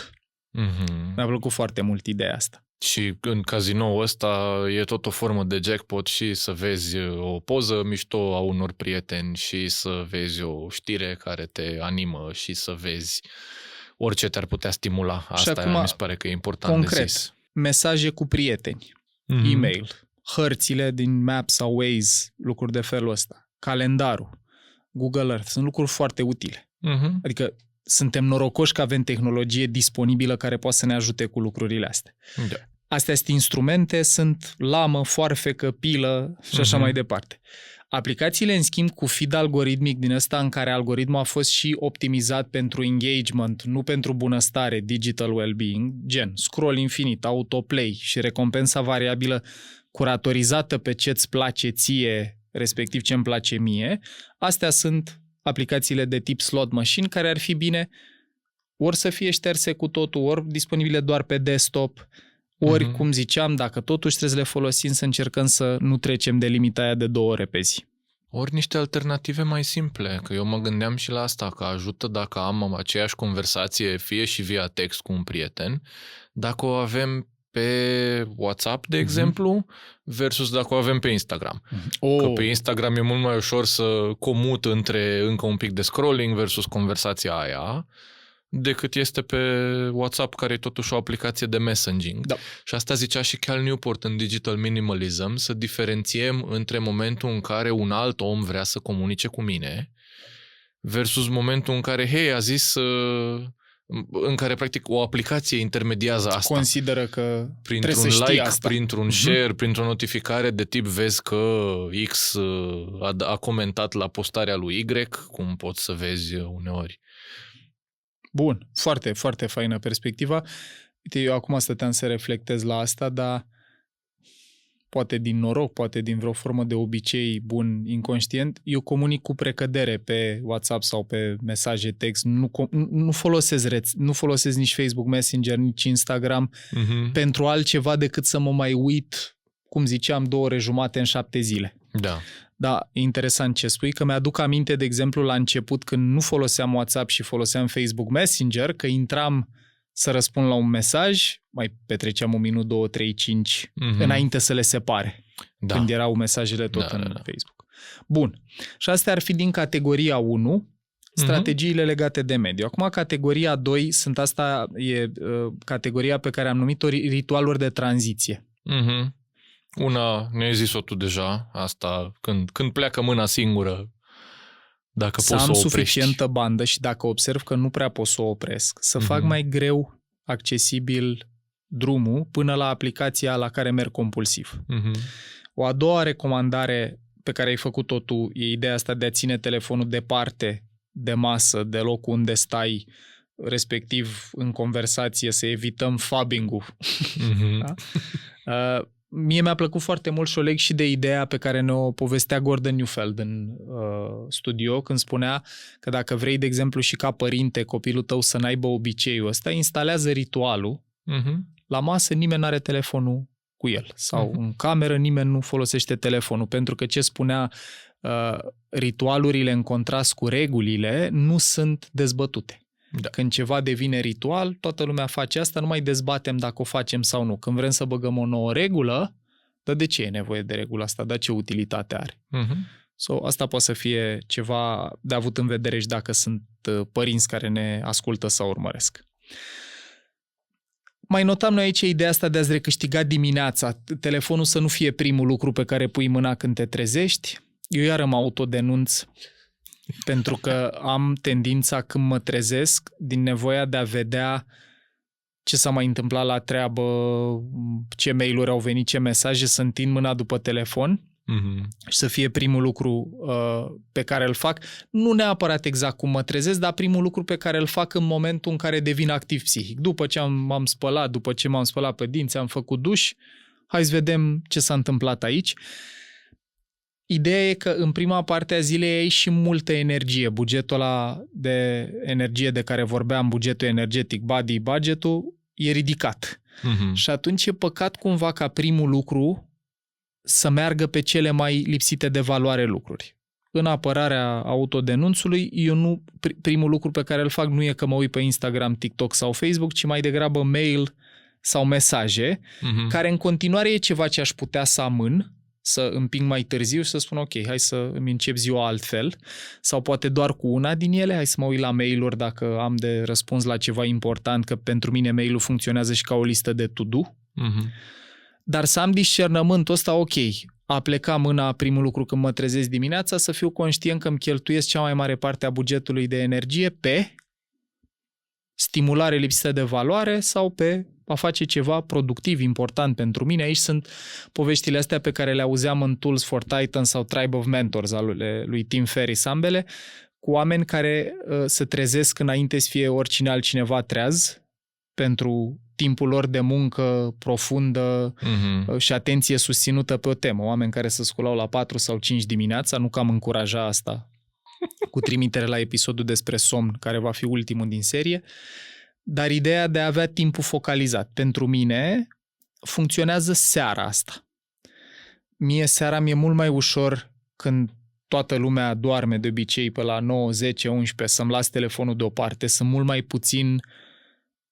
Mi-a plăcut foarte mult ideea asta. Și în cazinoul ăsta e tot o formă de jackpot și să vezi o poză mișto a unor prieteni și să vezi o știre care te animă și să vezi orice te-ar putea stimula. Asta acum, mi se pare că e important concret, de zis. Mesaje cu prieteni, e-mail, hărțile din Maps sau Waze, lucruri de felul ăsta, calendarul, Google Earth, sunt lucruri foarte utile. Adică suntem norocoși că avem tehnologie disponibilă care poate să ne ajute cu lucrurile astea. Da. Astea sunt instrumente, sunt lamă, foarfecă, pilă și așa mai departe. Aplicațiile, în schimb, cu feed algoritmic din ăsta în care algoritmul a fost și optimizat pentru engagement, nu pentru bunăstare, digital well-being, gen scroll infinit, autoplay și recompensa variabilă curatorizată pe ce-ți place ție, respectiv ce-mi place mie, astea sunt aplicațiile de tip slot machine care ar fi bine ori să fie șterse cu totul, ori disponibile doar pe desktop, ori, cum ziceam, dacă totuși trebuie să le folosim, să încercăm să nu trecem de limita aia de 2 ore pe zi. Ori niște alternative mai simple, că eu mă gândeam și la asta, că ajută dacă am aceeași conversație, fie și via text cu un prieten, dacă o avem pe WhatsApp, de exemplu, versus dacă o avem pe Instagram. Că pe Instagram e mult mai ușor să comut între încă un pic de scrolling versus conversația aia, decât este pe WhatsApp, care e totuși o aplicație de messaging. Da. Și asta zicea și Cal Newport în Digital Minimalism, să diferențiem între momentul în care un alt om vrea să comunice cu mine versus momentul în care, hei, a zis, în care practic o aplicație intermediază asta. Consideră că printr-un trebuie să știi like, asta. printr-un share, printr-o notificare de tip vezi că X a comentat la postarea lui Y, cum poți să vezi uneori. Bun, foarte, foarte faină perspectiva. Uite, eu acum stăteam să reflectez la asta, dar poate din noroc, poate din vreo formă de obicei bun, inconștient, eu comunic cu precădere pe WhatsApp sau pe mesaje text, nu folosesc nici Facebook Messenger, nici Instagram pentru altceva decât să mă mai uit, cum ziceam, 2 ore jumate în 7 zile. Da. Da, e interesant ce spui, că mi-aduc aminte, de exemplu, la început, când nu foloseam WhatsApp și foloseam Facebook Messenger, că intram să răspund la un mesaj, mai petreceam 1 minut, 2, 3, 5, înainte să le separe, când erau mesajele tot în Facebook. Bun. Și astea ar fi din categoria 1, strategiile legate de mediu. Acum, categoria 2, e categoria pe care am numit-o ritualuri de tranziție. Una, ne-ai zis-o tu deja, asta, când pleacă mâna singură, dacă poți să o oprești. Suficientă bandă și dacă observ că nu prea pot să o opresc, să fac mai greu accesibil drumul până la aplicația la care merg compulsiv. O a doua recomandare pe care ai făcut-o tu e ideea asta de a ține telefonul departe de masă, de locul unde stai, respectiv în conversație, să evităm fabbing-ul. Da? Mie mi-a plăcut foarte mult și o leg și de ideea pe care ne-o povestea Gordon Neufeld în studio, când spunea că dacă vrei, de exemplu, și ca părinte, copilul tău să n-aibă obiceiul ăsta, instalează ritualul. La masă nimeni n-are telefonul cu el. Sau în cameră nimeni nu folosește telefonul. Pentru că ce spunea, ritualurile în contrast cu regulile nu sunt dezbătute. Da. Când ceva devine ritual, toată lumea face asta, nu mai dezbatem dacă o facem sau nu. Când vrem să băgăm o nouă regulă, dar de ce e nevoie de regula asta? Dar ce utilitate are? Asta poate să fie ceva de avut în vedere și dacă sunt părinți care ne ascultă sau urmăresc. Mai notam noi aici ideea asta de a-ți recâștiga dimineața. Telefonul să nu fie primul lucru pe care pui mâna când te trezești. Eu iară mă autodenunț pentru că am tendința când mă trezesc, din nevoia de a vedea ce s-a mai întâmplat la treabă, ce mail-uri au venit, ce mesaje, să întind mâna după telefon și să fie primul lucru pe care îl fac. Nu neapărat exact cum mă trezesc, dar primul lucru pe care îl fac în momentul în care devin activ psihic. După ce m-am spălat, după ce m-am spălat pe dinți, am făcut duș, hai să vedem ce s-a întâmplat aici. Ideea e că în prima parte a zilei ai și multă energie. Bugetul ăla de energie de care vorbeam, bugetul energetic, body budget-ul, e ridicat. Și atunci e păcat cumva ca primul lucru să meargă pe cele mai lipsite de valoare lucruri. în apărarea autodenunțului, eu nu, primul lucru pe care îl fac nu e că mă uit pe Instagram, TikTok sau Facebook, ci mai degrabă mail sau mesaje, care în continuare e ceva ce aș putea să amân, să împing mai târziu și să spun ok, hai să îmi încep ziua altfel, sau poate doar cu una din ele, hai să mă uit la mail-uri dacă am de răspuns la ceva important, că pentru mine mail-ul funcționează și ca o listă de to-do. Dar să am discernământul ăsta, ok, a pleca mâna primul lucru când mă trezesc dimineața, să fiu conștient că îmi cheltuiesc cea mai mare parte a bugetului de energie pe stimulare lipsită de valoare sau pe a face ceva productiv, important pentru mine. Aici sunt poveștile astea pe care le auzeam în Tools for Titans sau Tribe of Mentors al lui Tim Ferriss, ambele, cu oameni care se trezesc înainte să fie oricine altcineva treaz pentru timpul lor de muncă profundă și atenție susținută pe o temă. Oameni care se sculau la 4 sau 5 dimineața, nu că am încuraja asta, cu trimitere la episodul despre somn, care va fi ultimul din serie, dar ideea de a avea timpul focalizat. Pentru mine funcționează seara asta. Mie seara mi-e mult mai ușor când toată lumea doarme de obicei pe la 9, 10, 11, să-mi las telefonul deoparte, sunt mult mai puțin,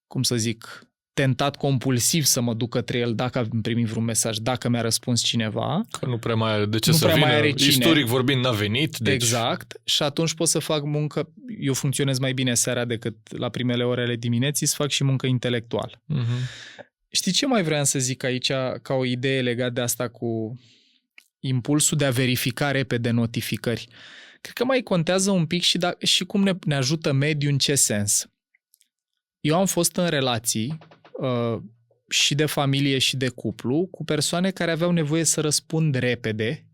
cum să zic, tentat compulsiv să mă duc către el dacă am primit vreun mesaj, dacă mi-a răspuns cineva. Că nu prea mai are de ce Nu să prea mai vină. are cine. Istoric vorbind, n-a venit. Deci... Exact. Și atunci pot să fac muncă, eu funcționez mai bine seara decât la primele ore ale dimineții, să fac și muncă intelectuală. Știi ce mai vreau să zic aici ca o idee legată de asta cu impulsul de a verifica repede notificări? Cred că mai contează un pic și cum ne ajută mediul, în ce sens. Eu am fost în relații și de familie și de cuplu cu persoane care aveau nevoie să răspund repede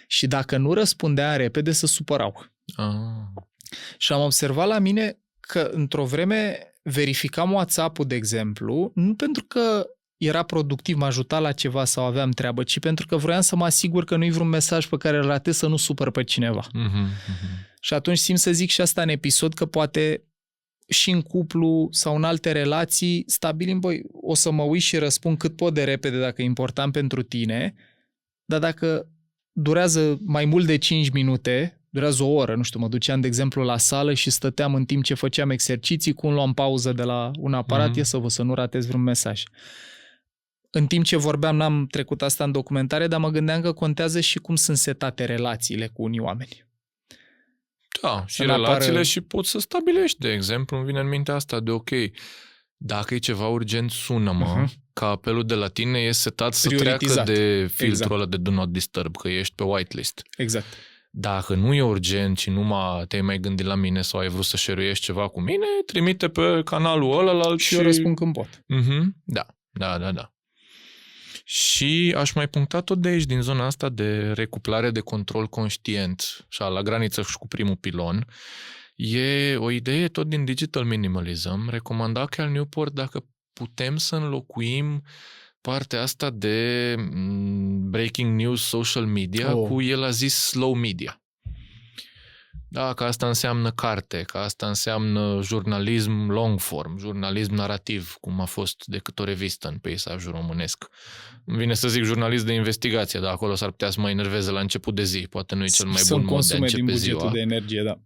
și dacă nu răspundea repede se supărau. Și am observat la mine că într-o vreme verificam WhatsApp-ul, de exemplu, nu pentru că era productiv, mă ajuta la ceva sau aveam treabă, ci pentru că vroiam să mă asigur că nu-i vreun mesaj pe care îl ratez să nu supăr pe cineva. Și atunci simt să zic și asta în episod, că poate și în cuplu sau în alte relații stabilim, o să mă uit și răspund cât pot de repede dacă e important pentru tine, dar dacă durează mai mult de 5 minute, durează o oră, nu știu, mă duceam, de exemplu, la sală și stăteam în timp ce făceam exerciții, cum luam pauză de la un aparat, să nu ratez vreun mesaj. În timp ce vorbeam, n-am trecut asta în documentare, dar mă gândeam că contează și cum sunt setate relațiile cu unii oameni. Da, și relațiile și poți să stabilești, de exemplu, îmi vine în minte asta de ok, dacă e ceva urgent, sună-mă, că apelul de la tine e setat să treacă de filtrul ăla de Do Not Disturb, că ești pe whitelist. Exact. Dacă nu e urgent și nu te-ai mai gândit la mine sau ai vrut să share-uiești ceva cu mine, trimite pe canalul ălălalt și eu răspund când pot. Da. Și aș mai puncta tot de aici, din zona asta de recuplare de control conștient, și la graniță și cu primul pilon, e o idee tot din digital minimalism, recomanda Cal Newport, dacă putem să înlocuim partea asta de breaking news social media cu, el a zis, slow media. Da, că asta înseamnă carte, că asta înseamnă jurnalism long form, jurnalism narrativ, cum a fost decât o revistă în peisajul românesc. Îmi vine să zic jurnalist de investigație, dar acolo s-ar putea să mă enerveze la început de zi. Poate nu e cel mai bun mod de a începe din ziua. bugetul de energie, da.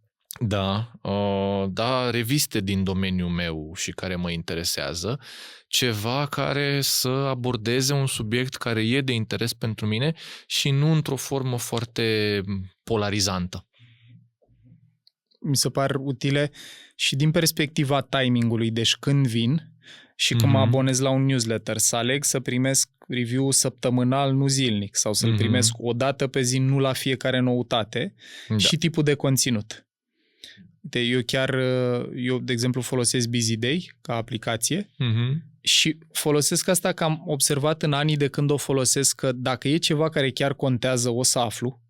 Da, reviste din domeniul meu și care mă interesează, ceva care să abordeze un subiect care e de interes pentru mine și nu într-o formă foarte polarizantă. Mi se par utile și din perspectiva timingului, deci când vin și când mă abonez la un newsletter, să aleg să primesc review săptămânal, nu zilnic, sau să-l primesc o dată pe zi, nu la fiecare noutate, și tipul de conținut. Eu, de exemplu, folosesc Busy Day ca aplicație și folosesc asta că am observat în anii de când o folosesc, că dacă e ceva care chiar contează, o să aflu.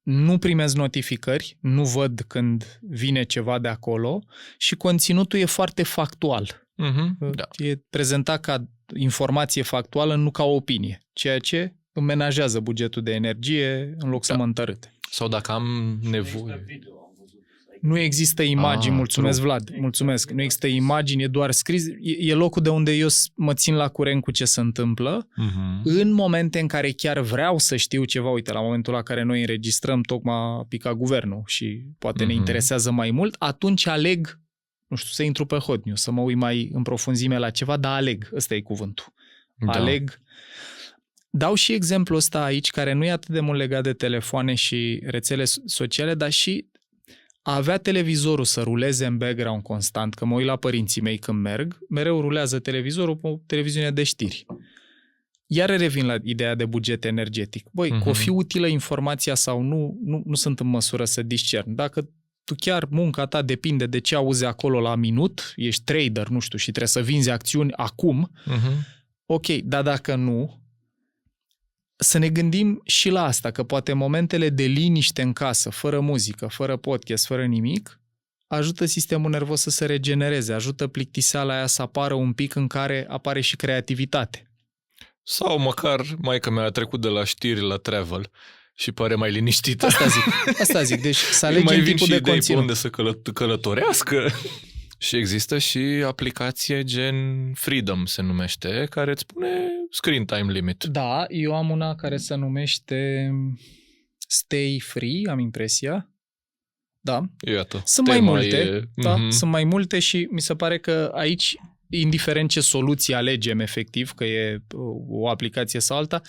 Nu primesc notificări, nu văd când vine ceva de acolo și conținutul e foarte factual. E prezentat ca informație factuală, nu ca opinie, ceea ce îmi menajează bugetul de energie în loc să mă întărâte. Sau dacă am nevoie... Nu există imagini, mulțumesc Vlad, mulțumesc. Nu există imagini, e doar scris. E locul de unde eu mă țin la curent cu ce se întâmplă. În momente în care chiar vreau să știu ceva, uite, la momentul la care noi înregistrăm, tocmai a picat guvernul și poate ne interesează mai mult, atunci aleg, nu știu, să intru pe Hot News, să mă uit mai în profunzime la ceva, dar aleg, ăsta e cuvântul. Aleg. Dau și exemplul ăsta aici, care nu e atât de mult legat de telefoane și rețele sociale, dar și a avea televizorul să ruleze în background constant, că mă uit la părinții mei când merg, mereu rulează televizorul pe o televiziune de știri. Iar revin la ideea de buget energetic. Băi, că o fi utilă informația sau nu sunt în măsură să discern. Dacă tu chiar munca ta depinde de ce auzi acolo la minut, ești trader, nu știu, și trebuie să vinzi acțiuni acum, ok, dar dacă nu, să ne gândim și la asta, că poate momentele de liniște în casă, fără muzică, fără podcast, fără nimic, ajută sistemul nervos să se regenereze, ajută plictiseala aia să apară un pic în care apare și creativitate. Sau măcar maica mea a trecut de la știri la travel și pare mai liniștită. Asta zic. Deci să alegem mai vin tipul și de idei conținut. pe unde să călătorească. Și există și aplicație gen Freedom se numește, care îți spune screen time limit. Da, eu am una care se numește Stay Free, am impresia. Da. Iată. Sunt mai multe, sunt mai multe și mi se pare că aici, indiferent ce soluție alegem efectiv, că e o aplicație sau alta,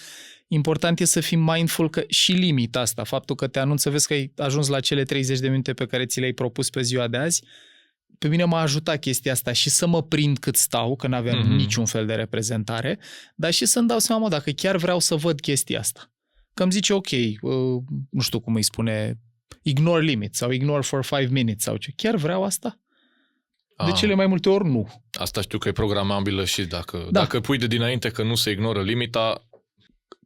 important e să fim mindful că și limita asta, faptul că te anunță, vezi că ai ajuns la cele 30 de minute pe care ți le-ai propus pe ziua de azi, pe mine m-a ajutat chestia asta și să mă prind cât stau, că n-aveam niciun fel de reprezentare, dar și să-mi dau seama, dacă chiar vreau să văd chestia asta. Că îmi zice, ok, nu știu cum îi spune, ignore limit sau ignore for 5 minutes sau ce. Chiar vreau asta? De cele mai multe ori nu. Asta știu că e programabilă și dacă pui de dinainte că nu se ignoră limita.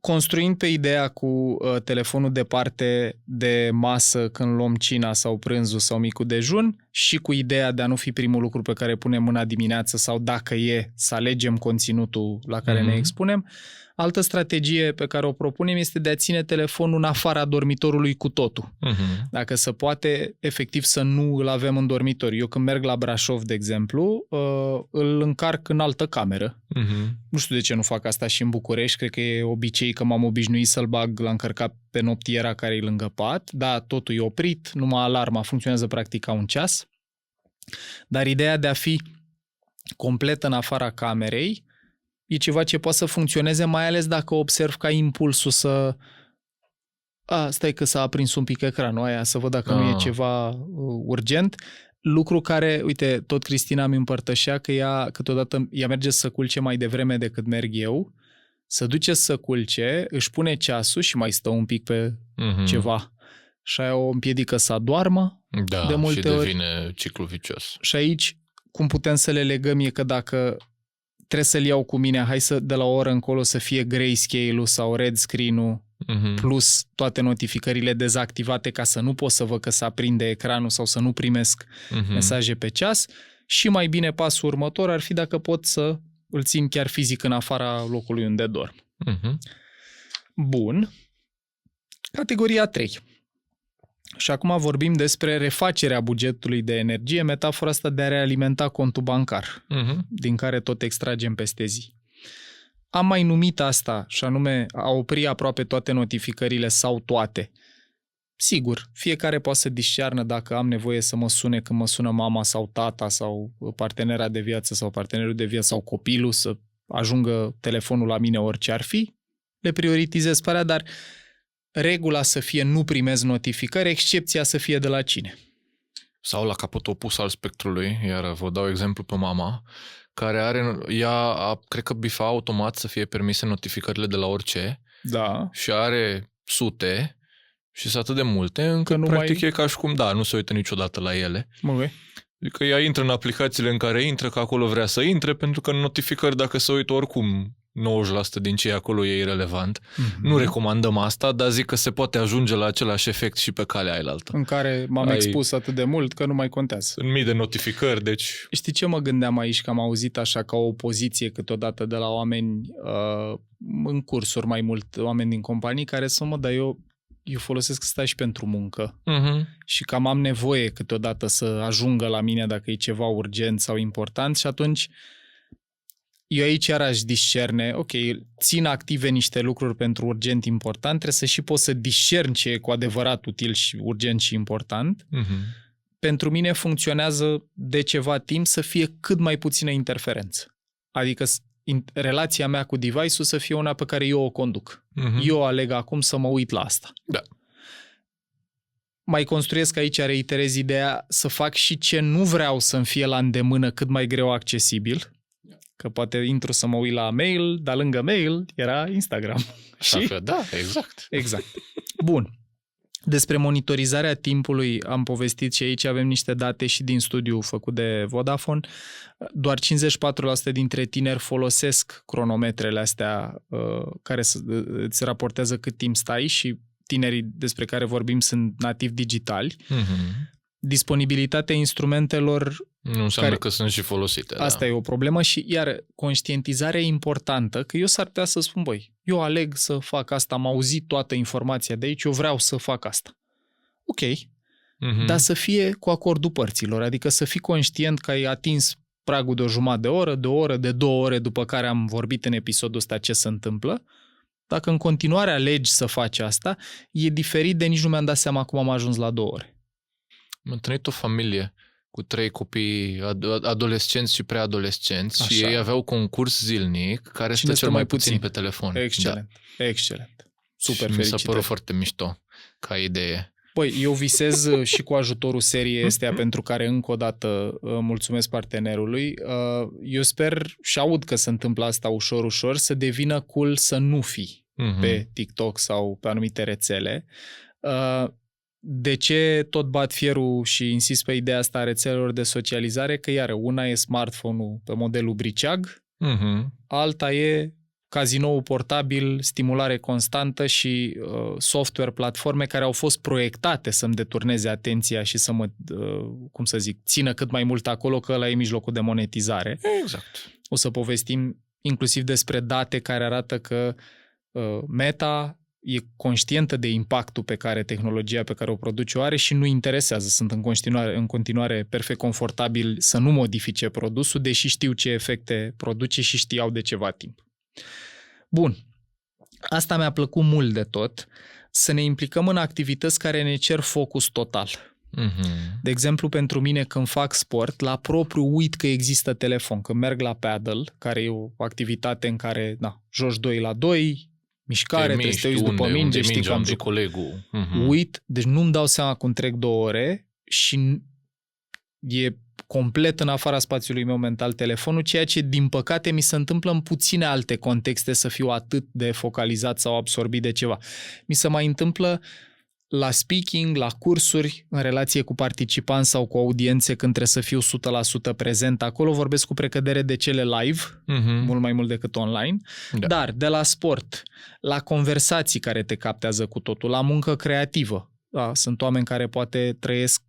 Construind pe ideea cu telefonul departe de masă când luăm cina sau prânzul sau micul dejun și cu ideea de a nu fi primul lucru pe care punem mâna dimineață sau dacă e să alegem conținutul la care ne expunem. Altă strategie pe care o propunem este de a ține telefonul în afara dormitorului cu totul. Dacă se poate, efectiv să nu îl avem în dormitor. Eu când merg la Brașov, de exemplu, îl încarc în altă cameră. Nu știu de ce nu fac asta și în București, cred că e obicei că m-am obișnuit să-l bag la încărcat pe noptiera care e lângă pat. Da, totul e oprit, numai alarma funcționează practic ca un ceas. Dar ideea de a fi complet în afara camerei e ceva ce poate să funcționeze, mai ales dacă observ ca impulsul să... stai că s-a aprins un pic ecranul aia, să văd dacă nu e ceva urgent. Lucru care, uite, tot Cristina mi împărtășea că ea câteodată ea merge să culce mai devreme decât merg eu, să duce să culce, își pune ceasul și mai stă un pic pe ceva. Și aia o împiedică să adoarmă de multe și ori. devine ciclu vicios. Și aici, cum putem să le legăm e că dacă trebuie să-l iau cu mine, hai să de la o oră încolo să fie grayscale-ul sau red screen-ul plus toate notificările dezactivate ca să nu pot să văd că se aprinde ecranul sau să nu primesc mesaje pe ceas. Și mai bine pasul următor ar fi dacă pot să îl țin chiar fizic în afara locului unde dorm. Bun. Categoria 3. Și acum vorbim despre refacerea bugetului de energie, metafora asta de a realimenta contul bancar, din care tot extragem peste zi. Am mai numit asta, și anume a opri aproape toate notificările sau toate. Sigur, fiecare poate să discearnă dacă am nevoie să mă sune când mă sună mama sau tata sau partenera de viață sau partenerul de viață sau copilul să ajungă telefonul la mine orice ar fi. Le prioritizez pe alea, dar regula să fie nu primez notificări, excepția să fie de la cine. Sau la capătul opus al spectrului, iar vă dau exemplu pe mama, care cred că bifa automat să fie permise notificările de la orice. Da. Și are sute și sunt atât de multe încât practic e ca și cum, nu se uită niciodată la ele. Okay. Adică ea intră în aplicațiile în care intră, că acolo vrea să intre, pentru că în notificări, dacă se uită oricum, 90% din ce e acolo e irelevant. Nu recomandăm asta, dar zic că se poate ajunge la același efect și pe calea ailaltă. În care m-am expus atât de mult că nu mai contează. În mii de notificări, deci... Știi ce mă gândeam aici? Că am auzit așa ca o poziție câteodată de la oameni în cursuri mai mult, oameni din companii care dar eu eu folosesc ăsta și pentru muncă Mhm. și cam am nevoie câteodată să ajungă la mine dacă e ceva urgent sau important și atunci eu aici iar aș discerne, ok, țin active niște lucruri pentru urgent important, trebuie să și pot să discern ce e cu adevărat util și urgent și important. Mhm. Pentru mine funcționează de ceva timp să fie cât mai puțină interferență. Adică relația mea cu device-ul să fie una pe care eu o conduc. Mhm. Eu aleg acum să mă uit la asta. Da. Mai construiesc aici, reiterez ideea, să fac și ce nu vreau să-mi fie la îndemână cât mai greu accesibil. Că poate intru să mă uit la mail, dar lângă mail era Instagram. Așa Și? că, da, exact. Exact. Bun. Despre monitorizarea timpului am povestit și aici avem niște date și din studiu făcut de Vodafone. Doar 54% dintre tineri folosesc cronometrele astea care îți raportează cât timp stai și tinerii despre care vorbim sunt nativ digitali. Mhm. Disponibilitatea instrumentelor, Nu înseamnă că sunt și folosite. asta e o problemă și iar conștientizarea e importantă, că eu s-ar putea să spun, băi, eu aleg să fac asta, am auzit toată informația de aici, eu vreau să fac asta. Ok, Mhm. dar să fie cu acordul părților, adică să fii conștient că ai atins pragul de o jumătate de oră, de o oră, de 2 ore după care am vorbit în episodul ăsta ce se întâmplă. Dacă în continuare alegi să faci asta, e diferit de nici nu mi-am dat seama cum am ajuns la 2 ore. Am întâlnit o familie cu 3 copii adolescenți și preadolescenți și Așa. ei aveau concurs zilnic care Cine stă cel mai puțin pe telefon. Excelent, excelent. Da. Super Și mi s-a fericit. părut foarte mișto ca idee. Păi, eu visez și cu ajutorul seriei astea pentru care încă o dată mulțumesc partenerului. Eu sper și aud că se întâmplă asta ușor, să devină cool să nu fii Mhm. pe TikTok sau pe anumite rețele. De ce tot bat fierul și insist pe ideea asta a rețelelor de socializare? Că iară, una e smartphone-ul pe modelul briceag, Mhm. alta e cazinoul portabil, stimulare constantă și software, platforme care au fost proiectate să-mi deturneze atenția și să mă, țină cât mai mult acolo, că ăla e mijlocul de monetizare. Exact. O să povestim inclusiv despre date care arată că Meta e conștientă de impactul pe care tehnologia pe care o produce o are și nu interesează. Sunt în continuare perfect confortabil să nu modifice produsul, deși știu ce efecte produce și știau de ceva timp. Bun. Asta mi-a plăcut mult de tot, să ne implicăm în activități care ne cer focus total. Mhm. De exemplu, pentru mine când fac sport, la propriu uit că există telefon. Când merg la paddle, care e o activitate în care joci 2 la 2, mișcare, trebuie să te uiți după minge, știi că am jucat. colegul. Mhm. Uit, deci nu-mi dau seama cum trec 2 ore și e complet în afara spațiului meu mental telefonul, ceea ce, din păcate, mi se întâmplă în puține alte contexte să fiu atât de focalizat sau absorbit de ceva. Mi se mai întâmplă la speaking, la cursuri, în relație cu participanți sau cu audiențe, când trebuie să fiu 100% prezent acolo, vorbesc cu precădere de cele live, Mhm. mult mai mult decât online, Da. dar de la sport, la conversații care te captează cu totul, la muncă creativă. Da, sunt oameni care poate trăiesc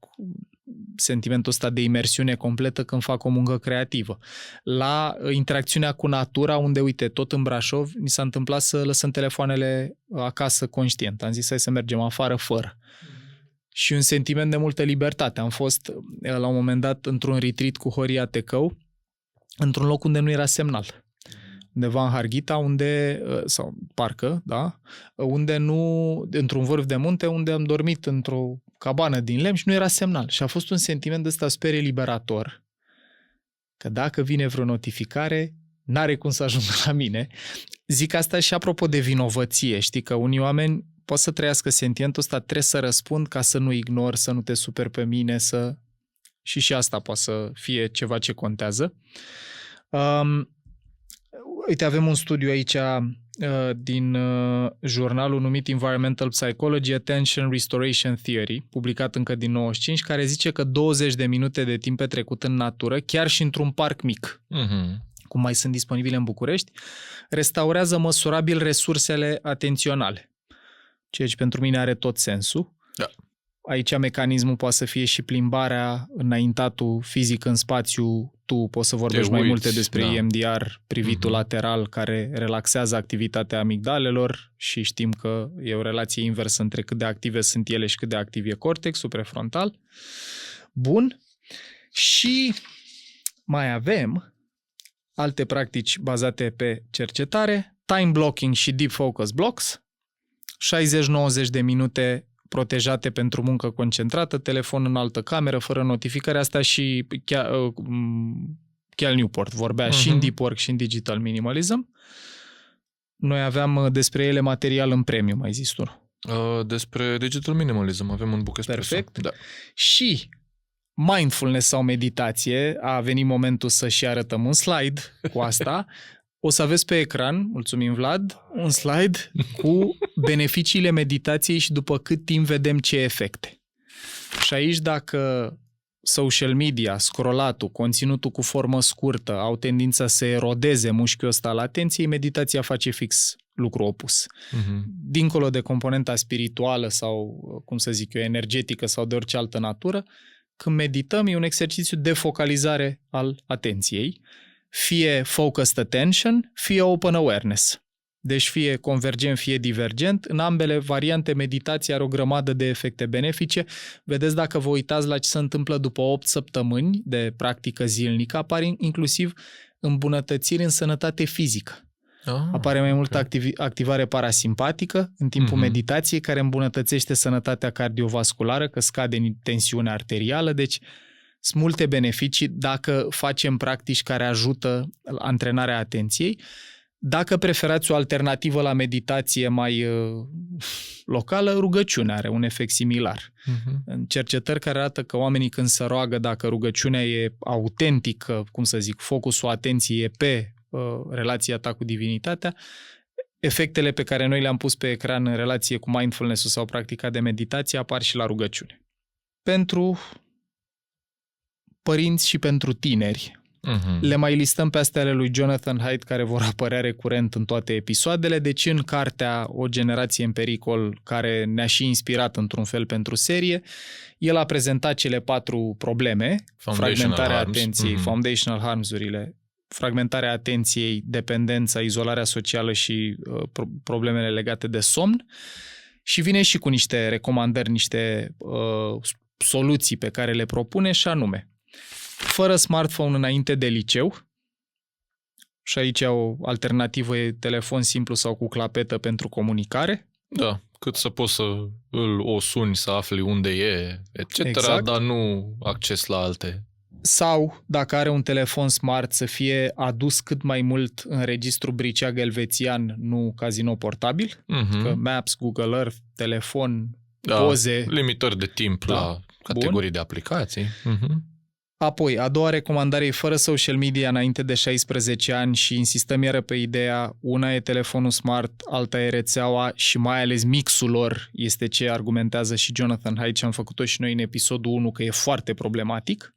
sentimentul ăsta de imersiune completă când fac o muncă creativă. La interacțiunea cu natura, unde, uite, tot în Brașov, mi s-a întâmplat să lăsăm telefoanele acasă conștient. Am zis, hai să mergem afară fără. Și un sentiment de multă libertate. Am fost, la un moment dat, într-un retreat cu Horia Tecău, într-un loc unde nu era semnal. Undeva în Harghita, sau parcă, da, unde într-un vârf de munte, unde am dormit într-o cabană din lemn și nu era semnal. Și a fost un sentiment ăsta super eliberator, că dacă vine vreo notificare, n-are cum să ajungă la mine. Zic asta și apropo de vinovăție, știi, că unii oameni pot să trăiască sentimentul ăsta, trebuie să răspund ca să nu ignor, să nu te superi pe mine, și asta poate să fie ceva ce contează. Uite, avem un studiu aici din jurnalul numit Environmental Psychology, Attention Restoration Theory, publicat încă din 95, care zice că 20 de minute de timp petrecut în natură, chiar și într-un parc mic, Mhm. cum mai sunt disponibile în București, restaurează măsurabil resursele atenționale. Ceea ce pentru mine are tot sensul. Da. aici mecanismul poate să fie și plimbarea, înaintatul fizic în spațiu. Tu poți să vorbești mai multe despre EMDR, privitul lateral, care relaxează activitatea amigdalelor și știm că e o relație inversă între cât de active sunt ele și cât de activ e cortexul prefrontal. Bun. Și mai avem alte practici bazate pe cercetare, time blocking și deep focus blocks, 60-90 de minute protejate pentru muncă concentrată, telefon în altă cameră, fără notificări. Asta și Cal Newport vorbea și în Deep Work și în Digital Minimalism. Noi aveam despre ele material în premium, ai zis tu. Despre Digital Minimalism avem un book espresso. Perfect. Da. Și mindfulness sau meditație, a venit momentul să și arătăm un slide cu asta. O să aveți pe ecran, mulțumim Vlad, un slide cu beneficiile meditației și după cât timp vedem ce efecte. Și aici dacă social media, scrollatul, conținutul cu formă scurtă au tendința să erodeze mușchiul ăsta al atenției, meditația face fix lucru opus. Dincolo de componenta spirituală sau, cum să zic eu, energetică sau de orice altă natură, când medităm e un exercițiu de focalizare al atenției, fie focused attention, fie open awareness. Deci fie convergent, fie divergent. În ambele variante, meditația are o grămadă de efecte benefice. Vedeți, dacă vă uitați la ce se întâmplă după 8 săptămâni de practică zilnică, apar inclusiv îmbunătățiri în sănătate fizică. Apare mai multă activare parasimpatică în timpul meditației, care îmbunătățește sănătatea cardiovasculară, că scade tensiunea arterială, deci sunt multe beneficii dacă facem practici care ajută antrenarea atenției. Dacă preferați o alternativă la meditație mai locală, rugăciunea are un efect similar. În cercetări care arată că oamenii când se roagă, dacă rugăciunea e autentică, cum să zic, focusul atenției e pe relația ta cu divinitatea, efectele pe care noi le-am pus pe ecran în relație cu mindfulness-ul sau practica de meditație apar și la rugăciune. Pentru părinți și pentru tineri. Le mai listăm pe astea ale lui Jonathan Haidt, care vor apărea recurent în toate episoadele, deci în cartea O generație în pericol, care ne-a și inspirat într-un fel pentru serie, el a prezentat cele 4 probleme, fragmentarea atenției, foundational harms-urile, fragmentarea atenției, dependența, izolarea socială și problemele legate de somn, și vine și cu niște recomandări, niște soluții pe care le propune, și anume fără smartphone înainte de liceu, și aici o alternativă e telefon simplu sau cu clapetă pentru comunicare. Da, cât să poți să o suni, să afli unde e, etc., exact. Dar nu acces la alte. Sau, dacă are un telefon smart, să fie adus cât mai mult în registru briceag elvețian, nu casino portabil, că Maps, Google Earth, telefon, poze. Limitări de timp la categorii de aplicații. Apoi, a doua recomandare e fără social media înainte de 16 ani și insistăm iară pe ideea, una e telefonul smart, alta e rețeaua și mai ales mixul lor este ce argumentează și Jonathan Haidt și am făcut-o și noi în episodul 1, că e foarte problematic.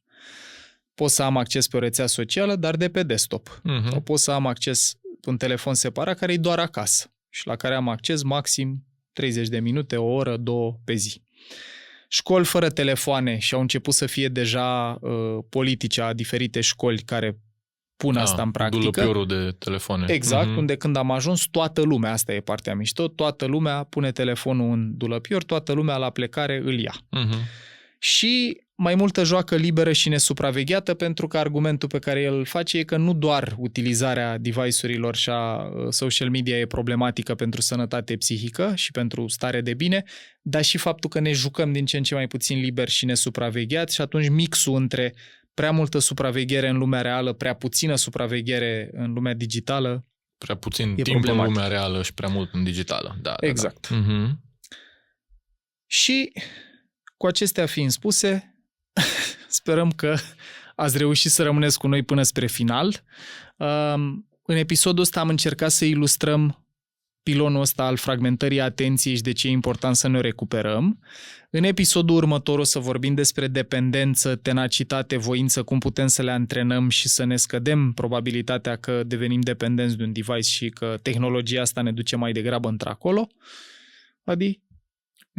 Pot să am acces pe o rețea socială, dar de pe desktop. Sau pot să am acces pe un telefon separat care e doar acasă și la care am acces maxim 30 de minute, o oră, 2 pe zi. Școli fără telefoane și au început să fie deja politici a diferite școli care pun asta în practică. Dulăpiorul de telefoane. Exact, unde când am ajuns toată lumea, asta e partea mișto, toată lumea pune telefonul în dulăpior, toată lumea la plecare îl ia. Și mai multă joacă liberă și nesupravegheată, pentru că argumentul pe care el îl face e că nu doar utilizarea device-urilor și a social media e problematică pentru sănătate psihică și pentru stare de bine, dar și faptul că ne jucăm din ce în ce mai puțin liber și nesupravegheat și atunci mixul între prea multă supraveghere în lumea reală, prea puțină supraveghere în lumea digitală. Prea puțin timp în lumea reală și prea mult în digitală. Da, exact. Da. Și cu acestea fiind spuse, sperăm că ați reușit să rămâneți cu noi până spre final. În episodul ăsta am încercat să ilustrăm pilonul ăsta al fragmentării atenției și de ce e important să ne recuperăm. În episodul următor o să vorbim despre dependență, tenacitate, voință, cum putem să le antrenăm și să ne scădem probabilitatea că devenim dependenți de un device și că tehnologia asta ne duce mai degrabă într-acolo. Adi?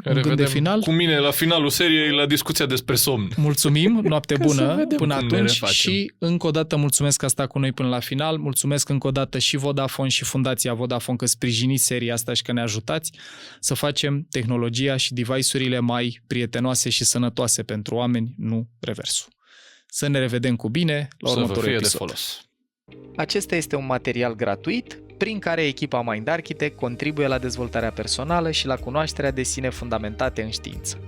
Un gând de final? Cu mine la finalul seriei la discuția despre somn. Mulțumim, noapte Ca să bună vedem până cum ne atunci refacem. și încă o dată mulțumesc că a stat cu noi până la final, mulțumesc încă o dată și Vodafone și Fundația Vodafone că sprijiniți seria asta și că ne ajutați să facem tehnologia și device-urile mai prietenoase și sănătoase pentru oameni, nu reversul. Să ne revedem cu bine la Să vă următorul fie de episod. folos. Acesta este un material gratuit prin care echipa Mind Architect contribuie la dezvoltarea personală și la cunoașterea de sine fundamentate în știință.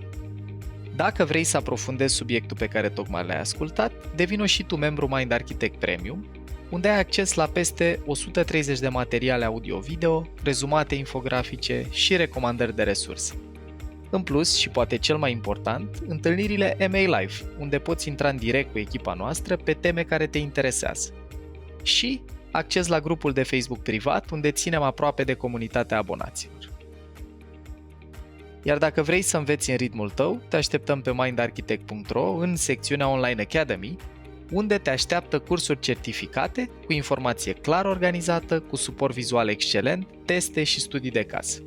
Dacă vrei să aprofundezi subiectul pe care tocmai l-ai ascultat, devină și tu membru Mind Architect Premium, unde ai acces la peste 130 de materiale audio-video, rezumate infografice și recomandări de resurse. În plus, și poate cel mai important, întâlnirile MA Live, unde poți intra în direct cu echipa noastră pe teme care te interesează. Și acces la grupul de Facebook privat, unde ținem aproape de comunitatea abonaților. Iar dacă vrei să înveți în ritmul tău, te așteptăm pe mindarchitect.ro în secțiunea Online Academy, unde te așteaptă cursuri certificate, cu informație clar organizată, cu suport vizual excelent, teste și studii de casă.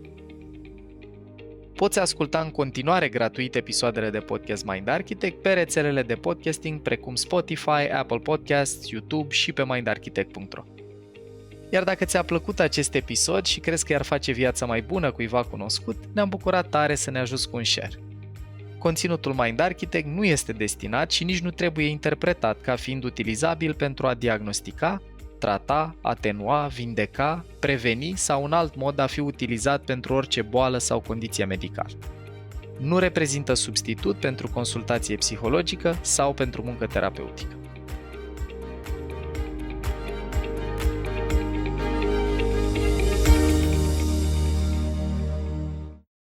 Poți asculta în continuare gratuit episoadele de podcast Mind Architect pe rețelele de podcasting precum Spotify, Apple Podcasts, YouTube și pe mindarchitect.ro. Iar dacă ți-a plăcut acest episod și crezi că i-ar face viața mai bună cuiva cunoscut, ne-am bucurat tare să ne ajuți cu un share. Conținutul Mind Architect nu este destinat și nici nu trebuie interpretat ca fiind utilizabil pentru a diagnostica, trata, atenua, vindeca, preveni sau un alt mod a fi utilizat pentru orice boală sau condiție medicală. Nu reprezintă substitut pentru consultație psihologică sau pentru muncă terapeutică.